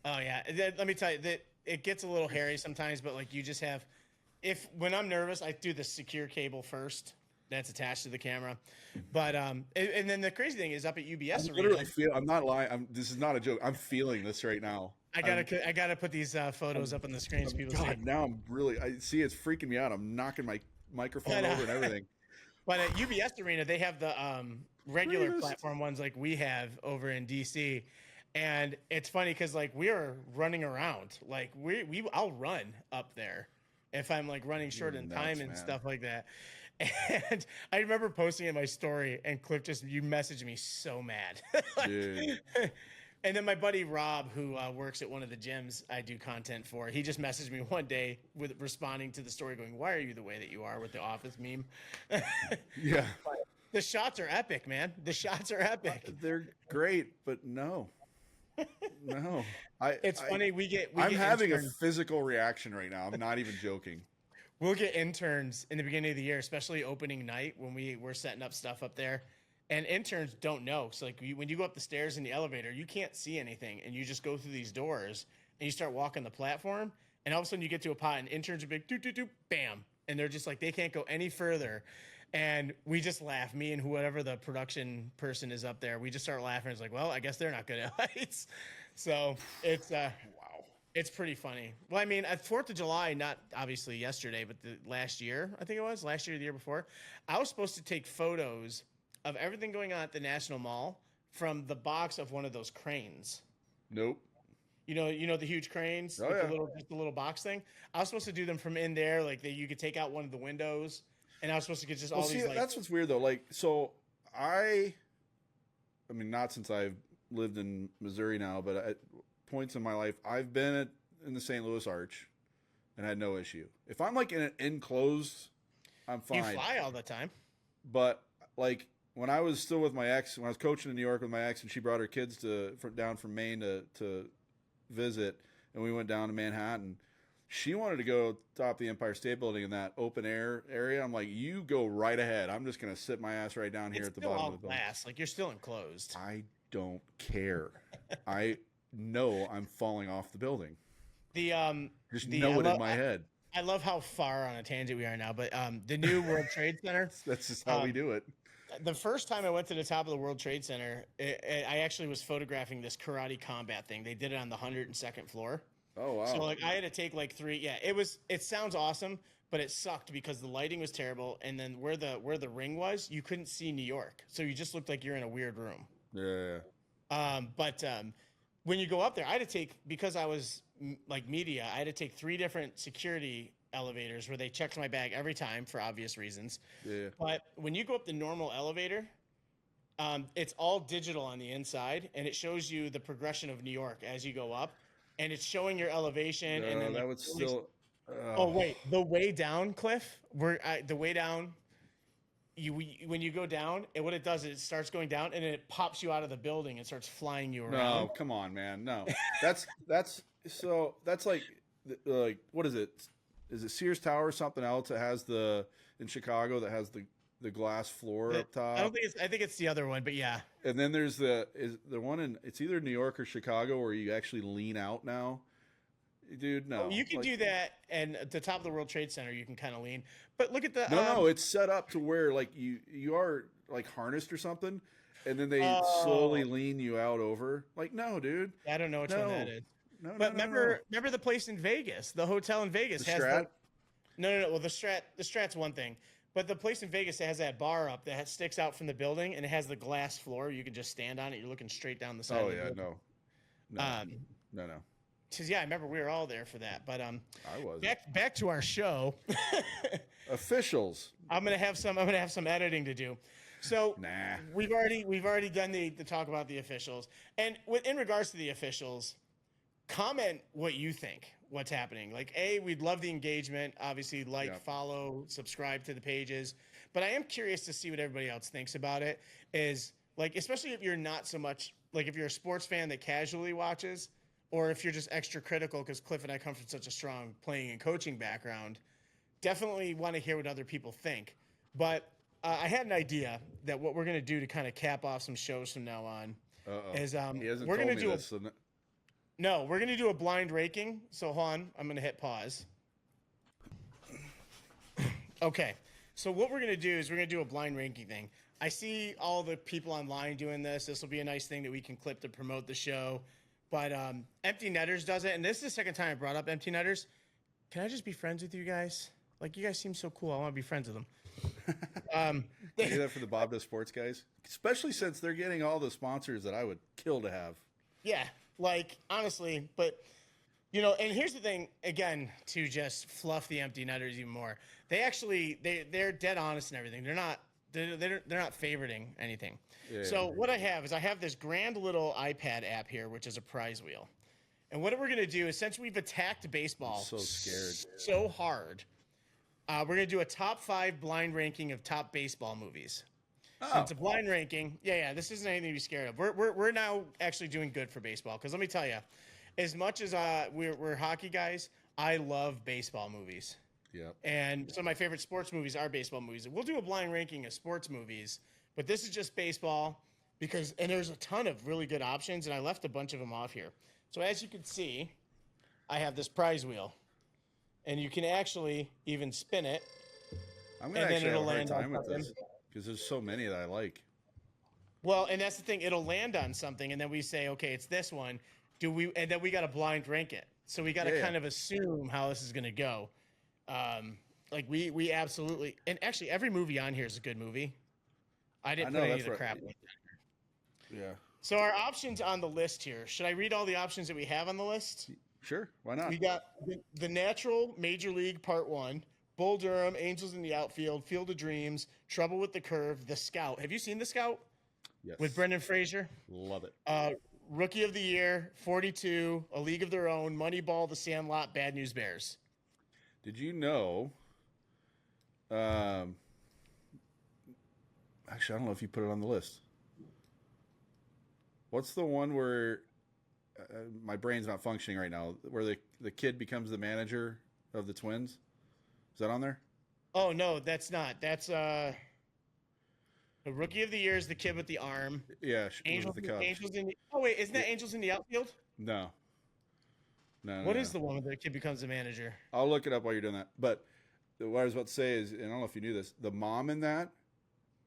Oh, yeah. Let me tell you, that it gets a little hairy sometimes, but, like, you just have – when I'm nervous, I do the secure cable first that's attached to the camera. But and then the crazy thing is up at UBS Arena. I'm not lying. This is not a joke. I'm feeling this right now. I gotta put these photos up on the screen so people see. Now I see it's freaking me out. I'm knocking my microphone over and everything. But at UBS Arena, they have the regular platform ones like we have over in DC. And it's funny because, like, we are running around. Like, I'll run up there if I'm, like, running short in time and stuff like that. And I remember posting in my story, and Cliff you messaged me so mad. Dude. And then my buddy Rob, who works at one of the gyms I do content for, he just messaged me one day with responding to the story going, why are you the way that you are with the Office meme? Yeah. But the shots are epic, man. The shots are epic. They're great, but no. No, it's funny. I'm having a physical reaction right now. I'm not even joking. We'll get interns in the beginning of the year, especially opening night when we're setting up stuff up there, and interns don't know. So like when you go up the stairs in the elevator, you can't see anything, and you just go through these doors and you start walking the platform, and all of a sudden you get to a pot, and interns are big, bam, and they're just like they can't go any further. And we just laugh, me and whoever the production person is up there. We just start laughing. It's like, well, I guess they're not good at heights. So it's wow, it's pretty funny. Well, I mean, at 4th of July, not obviously yesterday, but the last year, I think it was last year, or the year before, I was supposed to take photos of everything going on at the National Mall from the box of one of those cranes. Nope. You know the huge cranes Oh, with yeah. the little box thing. I was supposed to do them from in there, like you could take out one of the windows, and I was supposed to get just all these. Like, that's what's weird though. Like, so I mean, not since I've lived in Missouri now, but at points in my life, I've been in the St. Louis Arch and had no issue. If I'm like in an enclosed, I'm fine. you fly all the time. But like when I was still with my ex, when I was coaching in New York with my ex, and she brought her kids down from Maine to visit, and we went down to Manhattan. She wanted to go top the Empire State Building in that open air area. I'm like, you go right ahead. I'm just gonna sit my ass right down here at the bottom of the building. Glass, like you're still enclosed. I don't care. I know I'm falling off the building. Just know it in my head. I love how far on a tangent we are now, but the new World Trade Center. That's just how we do it. The first time I went to the top of the World Trade Center, I actually was photographing this karate combat thing. They did it on the 102nd floor. Oh wow! So like I had to take like 3. Yeah, it sounds awesome, but it sucked because the lighting was terrible, and then where the ring was, you couldn't see New York, so you just looked like you're in a weird room. Yeah. But when you go up there, I had to take, because I was like media, I had to take 3 different security elevators where they checked my bag every time for obvious reasons. Yeah. But when you go up the normal elevator, it's all digital on the inside, and it shows you the progression of New York as you go up, and it's showing your elevation. No, and then that would still. Oh wait, the way down, Cliff. The way down. When you go down, and what it does is it starts going down, and then it pops you out of the building and starts flying you around. No, come on, man. No, that's like what is it? Is it Sears Tower or something else that has in Chicago that has the glass floor up top? I think it's the other one, but yeah. And then there's the one it's either New York or Chicago where you actually lean out now. Dude, no. You can do that, and at the top of the World Trade Center, you can kind of lean. But look at the no, it's set up to where like you are like harnessed or something, and then they slowly lean you out over. Like, no, dude. I don't know which one that is. No, but remember the place in Vegas, the hotel in Vegas has Strat? No. Well, the Strat's one thing, but the place in Vegas that has that bar up that sticks out from the building, and it has the glass floor. You can just stand on it. You're looking straight down the side. Oh of the yeah, building. no. Cause yeah, I remember we were all there for that. But I was back to our show. Officials. I'm gonna have some editing to do. So we've already done the talk about the officials, and in regards to the officials, comment what you think. What's happening? Like, we'd love the engagement. Obviously, follow, subscribe to the pages. But I am curious to see what everybody else thinks about it. Is like, especially if you're not so much like if you're a sports fan that casually watches, or if you're just extra critical because Cliff and I come from such a strong playing and coaching background. Definitely want to hear what other people think. But I had an idea that what we're going to do to kind of cap off some shows from now on is we're going to do we're going to do a blind ranking. So hold on, I'm going to hit pause. Okay. So what we're going to do is we're going to do a blind ranking thing. I see all the people online doing this. This will be a nice thing that we can clip to promote the show. But Empty Netters does it, and this is the second time I brought up Empty Netters. Can I just be friends with you guys? Like, you guys seem so cool. I want to be friends with them. I do that for the Bob Does Sports guys, especially since they're getting all the sponsors that I would kill to have. Yeah, like, honestly, but, and here's the thing, again, to just fluff the Empty Netters even more. They're dead honest and everything. They're not favoriting anything. Yeah. So what I have this grand little iPad app here, which is a prize wheel. And what we're going to do is, since we've attacked baseball so hard, we're going to do a top 5 blind ranking of top baseball movies. Oh. So it's a blind ranking. Yeah. This isn't anything to be scared of. We're now actually doing good for baseball. Because let me tell you, as much as we're hockey guys, I love baseball movies. Yep. And some of my favorite sports movies are baseball movies. We'll do a blind ranking of sports movies, but this is just baseball and there's a ton of really good options, and I left a bunch of them off here. So as you can see, I have this prize wheel, and you can actually even spin it. I'm going to actually have a hard time with this because there's so many that I like. Well, and that's the thing. It'll land on something, and then we say, okay, it's this one. And then we got to blind rank it. So we got to kind of assume how this is going to go. Like we absolutely, and actually every movie on here is a good movie. I didn't I know, put any that's of the right. crap in. Yeah. So our options on the list here. Should I read all the options that we have on the list? Sure. Why not? We got the Natural, Major League Part 1, Bull Durham, Angels in the Outfield, Field of Dreams, Trouble with the Curve, The Scout. Have you seen The Scout Yes. with Brendan Fraser? Love it. Rookie of the Year, 42, A League of Their Own, Moneyball, The Sandlot, Bad News Bears. Did you know? Actually, I don't know if you put it on the list. What's the one where my brain's not functioning right now? Where the kid becomes the manager of the Twins? Is that on there? Oh no, that's not. That's the Rookie of the Year is the kid with the arm. Yeah, Angels, with the Cubs. Angels in the. Oh wait, isn't that Angels in the Outfield? No. No. What no. is the one where the kid becomes a manager? I'll look it up while you're doing that. But what I was about to say is, and I don't know if you knew this, the mom in that,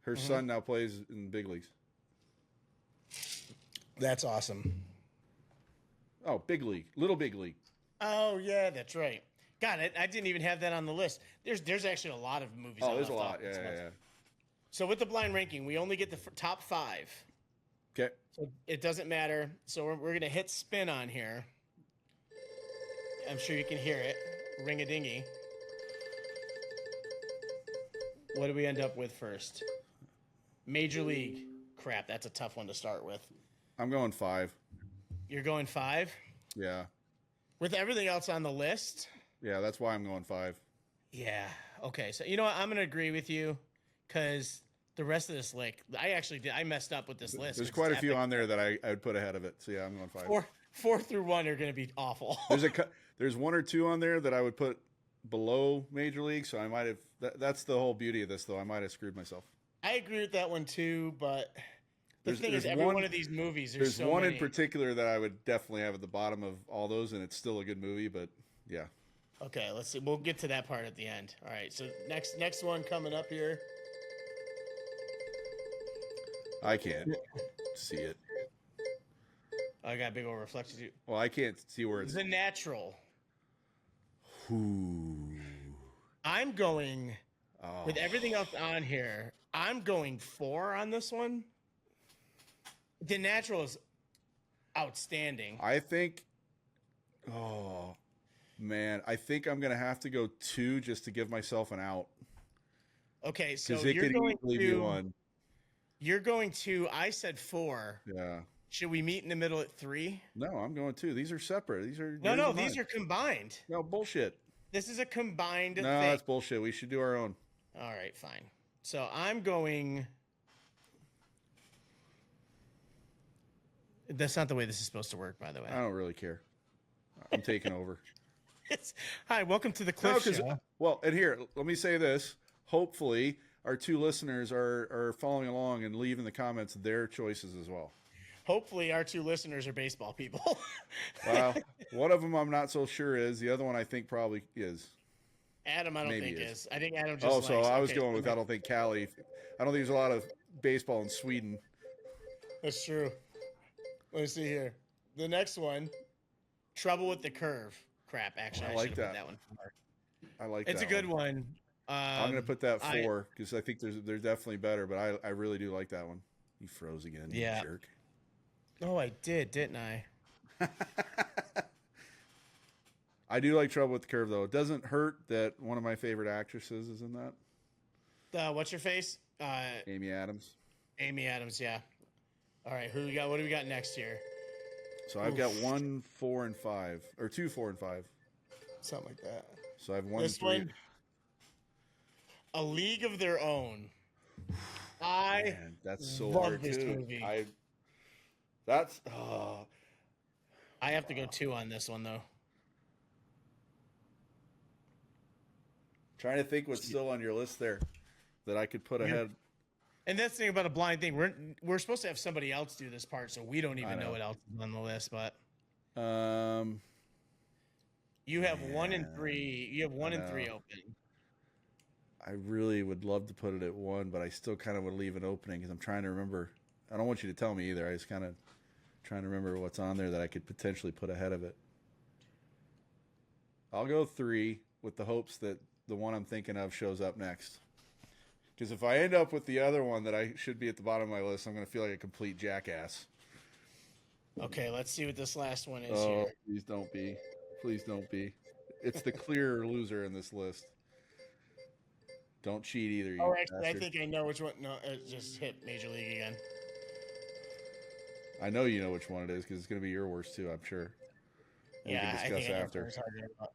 her son now plays in the big leagues. That's awesome. Oh, big league, little big league. Oh yeah, that's right. Got it. I didn't even have that on the list. There's actually a lot of movies. Oh, there's a lot. Yeah. So with the blind ranking, we only get the top 5. Okay. So it doesn't matter. So we're gonna hit spin on here. I'm sure you can hear it. Ring a dingy. What do we end up with first? Major League. Crap, that's a tough one to start with. I'm going 5. You're going 5? Yeah. With everything else on the list? Yeah, that's why I'm going 5. Yeah. Okay. So you know what? I'm gonna agree with you because the rest of this I messed up with this list. There's quite a few on there that I would put ahead of it. So yeah, I'm going 5. 4 through 1 are gonna be awful. There's 1 or 2 on there that I would put below Major League. So I might have. That's the whole beauty of this, though. I might have screwed myself. I agree with that one too, but the thing is, there's every one of these movies, there's so one many. in particular that I would definitely have at the bottom of all those, and it's still a good movie. But yeah. Okay, let's see. We'll get to that part at the end. All right. So next one coming up here. I can't see it. I got a big old reflection too. Well, I can't see where it's. The Natural. Ooh. I'm going Oh. with everything else on here. I'm going 4 on this one. The Natural is outstanding. I think. Oh, man. I think I'm going to have to go 2 just to give myself an out. Okay, so Because it you're could going easily be to 1. You're going to. I said 4. Yeah. Should we meet in the middle at 3? No, I'm going 2. These are separate. These are. No. These are combined. No, bullshit. This is a combined No, thing. that's bullshit. We should do our own. All right, fine. So I'm going. That's not the way this is supposed to work, by the way. I don't really care. I'm taking over. Hi, welcome to the Cliff Show. Well, and here, let me say this. Hopefully, our 2 listeners are following along and leaving the comments their choices as well. Hopefully, our 2 listeners are baseball people. Well, one of them I'm not so sure is. The other one I think probably is. Adam, I don't Maybe think is. is. I think Adam just. Oh, so likes, I was okay, going with I don't think Cali. I don't think there's a lot of baseball in Sweden. That's true. Let me see here. The next one, Trouble with the Curve. Crap, actually, I I like should have put that. that one. I like It's that a good one. I'm going to put that 4 because I think they're definitely better, but I really do like that one. You froze again, Yeah. you jerk. Oh, I did, didn't I? I do like Trouble with the Curve, though. It doesn't hurt that one of my favorite actresses is in that. What's your face? Amy Adams. Amy Adams, yeah. All right, who we got? What do we got next here? So I've got 1, 4, and 5, or 2, 4, and 5. Something like that. So I have 1, This 3. one, A League of Their Own. Man, that's so love hard this too. movie. I have to go 2 on this one though. Trying to think what's still on your list there that I could put ahead. And that's the thing about a blind thing. We're supposed to have somebody else do this part, so we don't even know. know what else is on the list. But Um, you have 1 and 3. You have 1 and 3 open. I really would love to put it at 1, but I still kind of would leave an opening because I'm trying to remember. I don't want you to tell me either. I just kind of trying to remember what's on there that I could potentially put ahead of it. I'll go 3 with the hopes that the one I'm thinking of shows up next. Because if I end up with the other one that I should be at the bottom of my list, I'm going to feel like a complete jackass. Okay, let's see what this last one is Oh, here. please don't be. Please don't be. It's the clear loser in this list. Don't cheat either, you Oh, actually, bastard. I think I know which one. No, it just hit Major League again. I know you know which one it is because it's going to be your worst too, I'm sure. And Yeah, we I can discuss think I know after. what we're talking about.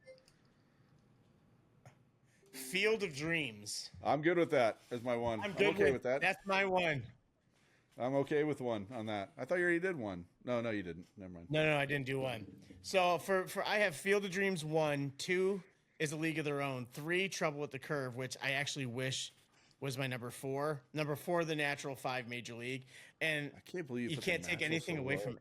Field of Dreams. I'm good with that as my one. I'm good okay with that. That's my one. I'm okay with one on that. I thought you already did one. No, you didn't. Never mind. No, I didn't do one. So for I have Field of Dreams 1, 2 is A League of Their Own, 3 Trouble with the Curve, which I actually wish was my number 4. Number 4, The Natural, 5 Major League, and I can't believe you put can't The take Natural anything so away low. from.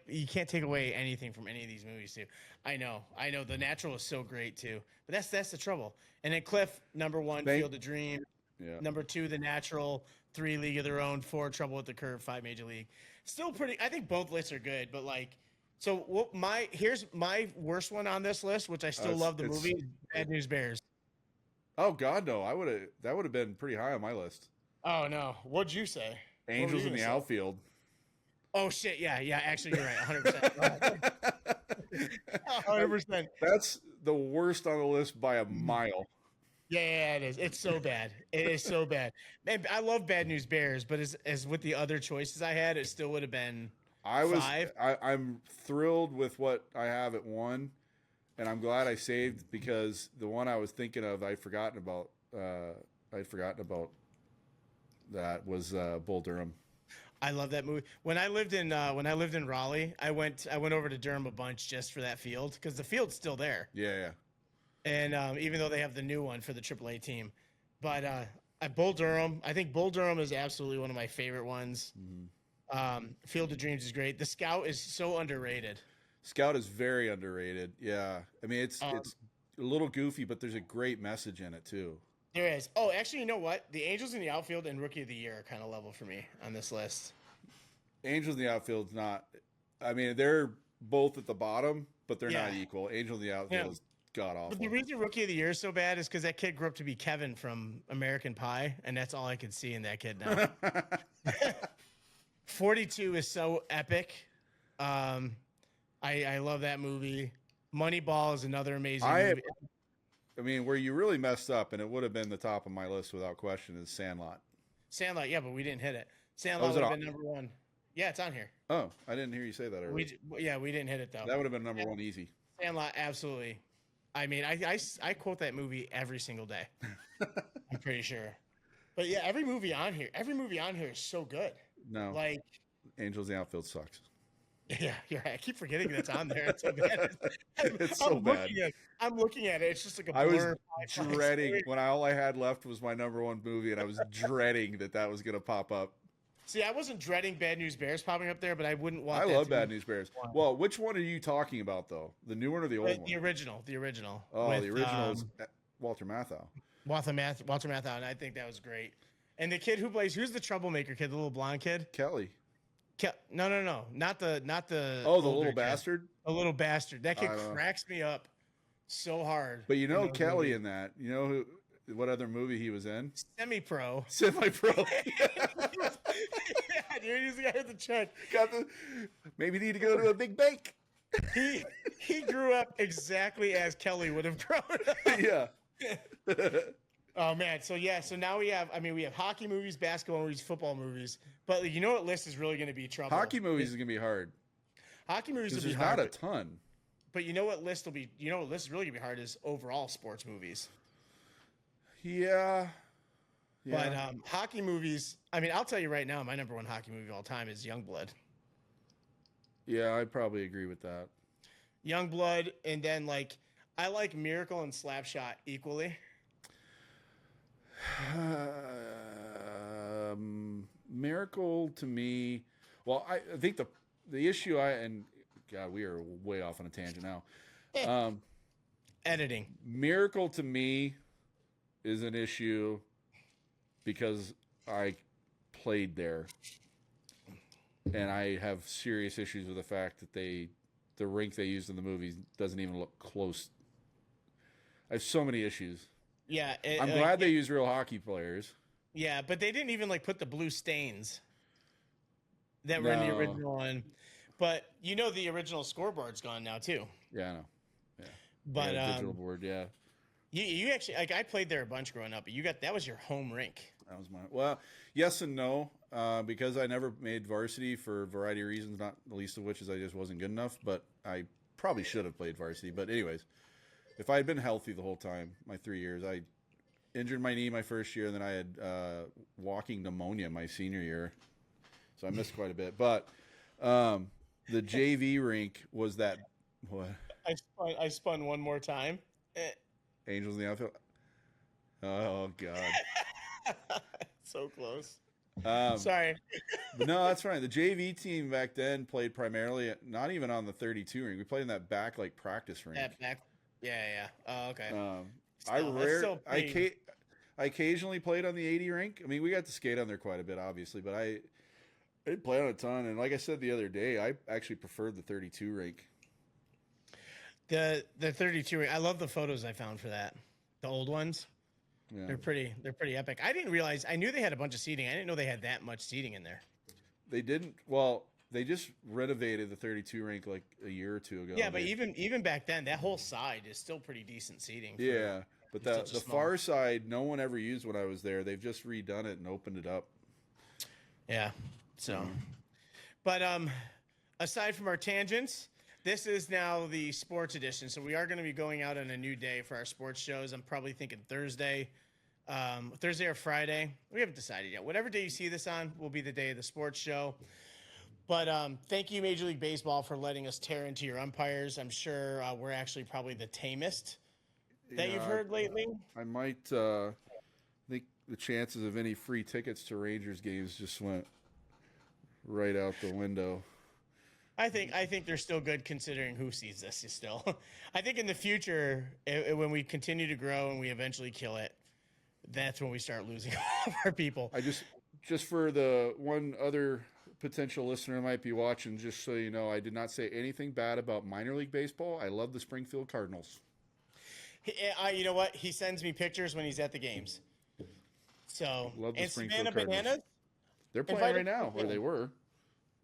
You can't take away anything from any of these movies too. I know. The Natural is so great too, but that's the trouble. And then Cliff, number 1, Field of Dream. Yeah. Number 2, The Natural. 3, League of Their Own. 4, Trouble with the Curve. 5, Major League. Still pretty. I think both lists are good, but like, so here's my worst one on this list, which I still love the movie. Bad News Bears. Oh God, no! That would have been pretty high on my list. Oh no, what'd you say? Angels in the Outfield. Oh shit, yeah. Actually, you're right, 100%. 100%. That's the worst on the list by a mile. Yeah, it is. It's so bad. It is so bad. Man, I love Bad News Bears, but as with the other choices I had, it still would have been 5. I'm thrilled with what I have at 1, and I'm glad I saved because the one I was thinking of, I'd forgotten about. That was Bull Durham. I love that movie. When I lived in Raleigh, I went over to Durham a bunch just for that field because the field's still there. Yeah. And even though they have the new one for the AAA team, but Bull Durham, I think Bull Durham is absolutely one of my favorite ones. Mm-hmm. Field of Dreams is great. The Scout is so underrated. Scout is very underrated. Yeah, I mean it's a little goofy, but there's a great message in it too. There is. Oh, actually, you know what? The Angels in the Outfield and Rookie of the Year are kind of level for me on this list. Angels in the Outfield's not. I mean, they're both at the bottom, but they're not equal. Angel in the Outfield is god awful. But the reason Rookie of the Year is so bad is because that kid grew up to be Kevin from American Pie, and that's all I could see in that kid now. 42 is so epic. I love that movie. Moneyball is another amazing movie. I mean, where you really messed up, and it would have been the top of my list without question, is Sandlot. Sandlot, yeah, but we didn't hit it. Sandlot would have been number 1. Yeah, it's on here. Oh, I didn't hear you say that earlier. We didn't hit it, though. That would have been number 1 easy. Sandlot, absolutely. I mean, I quote that movie every single day. I'm pretty sure. But yeah, every movie on here is so good. No. Like Angels in the Outfield sucks. Yeah, you're right. I keep forgetting that's on there. It's so bad. It's so bad. I'm looking at it. It's just like a I blur. was dreading when all I had left was my number 1 movie, and I was dreading that was going to pop up. See, I wasn't dreading Bad News Bears popping up there, but I wouldn't want. I love Bad News Bears. Well, which one are you talking about though? The new one or the old one? The original. The original. Oh, the original is Walter Matthau. Walter Matthau, and I think that was great. And the kid who's the troublemaker kid, the little blonde kid? Kelly. No, not the. Oh, the little kid. bastard. The little bastard. That kid cracks me up so hard. But you know Kelly in that. You know what other movie he was in? Semi-Pro. Semi-Pro. Yeah, dude, he's the guy with the check. Maybe need to go to a big bank. He grew up exactly as Kelly would have grown up. Yeah. Oh man, so now we have hockey movies, basketball movies, football movies, but you know what list is really going to be trouble? Hockey movies is going to be hard. Hockey movies will be there's hard. Not a ton. But you know what list is really going to be hard is overall sports movies. Yeah. But hockey movies, I mean, I'll tell you right now, my number 1 hockey movie of all time is Youngblood. Yeah, I'd probably agree with that. Youngblood, and then I like Miracle and Slapshot equally. Miracle to me, well, I think the issue God, we are way off on a tangent now. Editing. Miracle to me is an issue because I played there, and I have serious issues with the fact that the rink they used in the movie doesn't even look close. I have so many issues Yeah, I'm glad they use real hockey players. Yeah, but they didn't even like put the blue stains that were in the original one. But you know the original scoreboard's gone now too. Yeah, I know. Yeah, but digital board. Yeah, you actually like I played there a bunch growing up. But that was your home rink. That was well, yes and no, because I never made varsity for a variety of reasons. Not the least of which is I just wasn't good enough. But I probably should have played varsity. But anyways, if I had been healthy the whole time, my 3 years, I injured my knee my first year, and then I had walking pneumonia my senior year, so I missed quite a bit. But the JV rink was that what? I spun one more time. Angels in the outfield. Oh God, so close. Sorry. No, that's fine. The JV team back then played primarily not even on the 32 rink. We played in that back like practice rink. That back. Yeah. Oh, okay. I occasionally played on the 80 rink. I mean, we got to skate on there quite a bit, obviously, but I didn't play on a ton. And like I said the other day, I actually preferred the 32 rink. The 32 rink. I love the photos I found for that. The old ones. Yeah. They're pretty epic. I didn't realize. I knew they had a bunch of seating. I didn't know they had that much seating in there. They didn't. Well, they just renovated the 32 rink like a year or two ago. Yeah, but even back then, that whole side is still pretty decent seating. Yeah, but the far side, no one ever used when I was there. They've just redone it and opened it up. Yeah. So, but aside from our tangents, this is now the sports edition. So we are going to be going out on a new day for our sports shows. I'm probably thinking Thursday or Friday. We haven't decided yet. Whatever day you see this on will be the day of the sports show. But thank you, Major League Baseball, for letting us tear into your umpires. I'm sure we're actually probably the tamest that you've heard lately. I might think the chances of any free tickets to Rangers games just went right out the window. I think they're still good considering who sees this still. I think in the future, when we continue to grow and we eventually kill it, that's when we start losing all of our people. I just for the one other potential listener might be watching, just so you know, I did not say anything bad about minor league baseball. I love the Springfield Cardinals. You know what? He sends me pictures when he's at the games. So, love the and Springfield Savannah Cardinals. Bananas? They're playing right now, or they were.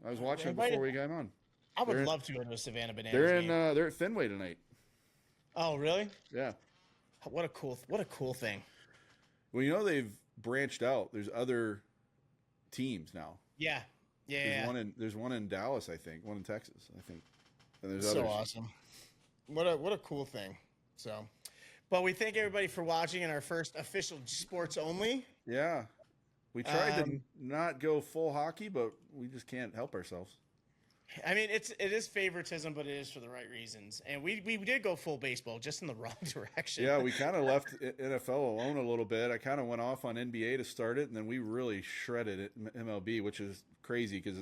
I was watching before we got on. I would love to go to a Savannah Bananas game. They're They're at Fenway tonight. Oh, really? Yeah. What a cool thing. Well, you know they've branched out. There's other teams now. Yeah. There's one in Dallas, I think. One in Texas, I think. And there's so others. Awesome. What a cool thing. So, but we thank everybody for watching in our first official sports only. Yeah. We tried to not go full hockey, but we just can't help ourselves. I mean, it is favoritism, but it is for the right reasons. And we did go full baseball, just in the wrong direction. Yeah, we kind of left NFL alone a little bit. I kind of went off on NBA to start it, and then we really shredded it MLB, which is crazy because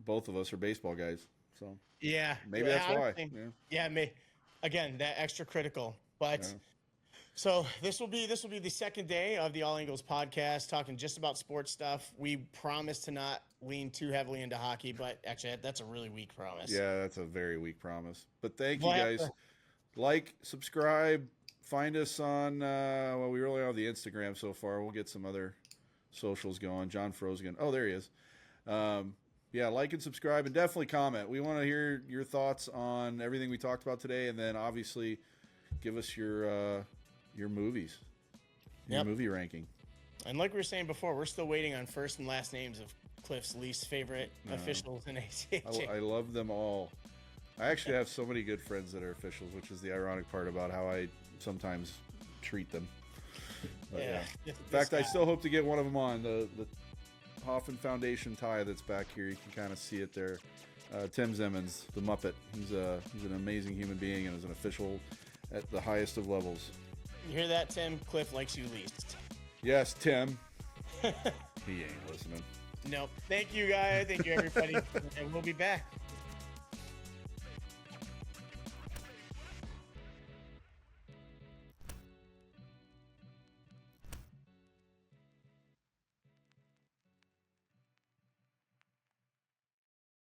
both of us are baseball guys. So yeah, maybe that's why. Again, that extra critical, but. Yeah. So this will be the second day of the All Angles podcast, talking just about sports stuff. We promise to not lean too heavily into hockey, but actually that's a really weak promise. Yeah, that's a very weak promise. But thank you guys. Like, subscribe, find us on. We really have the Instagram so far. We'll get some other socials going. John Frosgan. Oh, there he is. Yeah, like and subscribe, and definitely comment. We want to hear your thoughts on everything we talked about today, and then obviously give us your movies, your movie ranking. And like we were saying before, we're still waiting on first and last names of Cliff's least favorite officials in ACHA. I love them all. I actually have so many good friends that are officials, which is the ironic part about how I sometimes treat them. But yeah. In fact, I still hope to get one of them on the Hoffman Foundation tie that's back here. You can kind of see it there. Tim Zimmons, the Muppet. He's an amazing human being and is an official at the highest of levels. You hear that, Tim? Cliff likes you least. Yes, Tim. He ain't listening. Nope. Thank you, guys. Thank you, everybody. And we'll be back.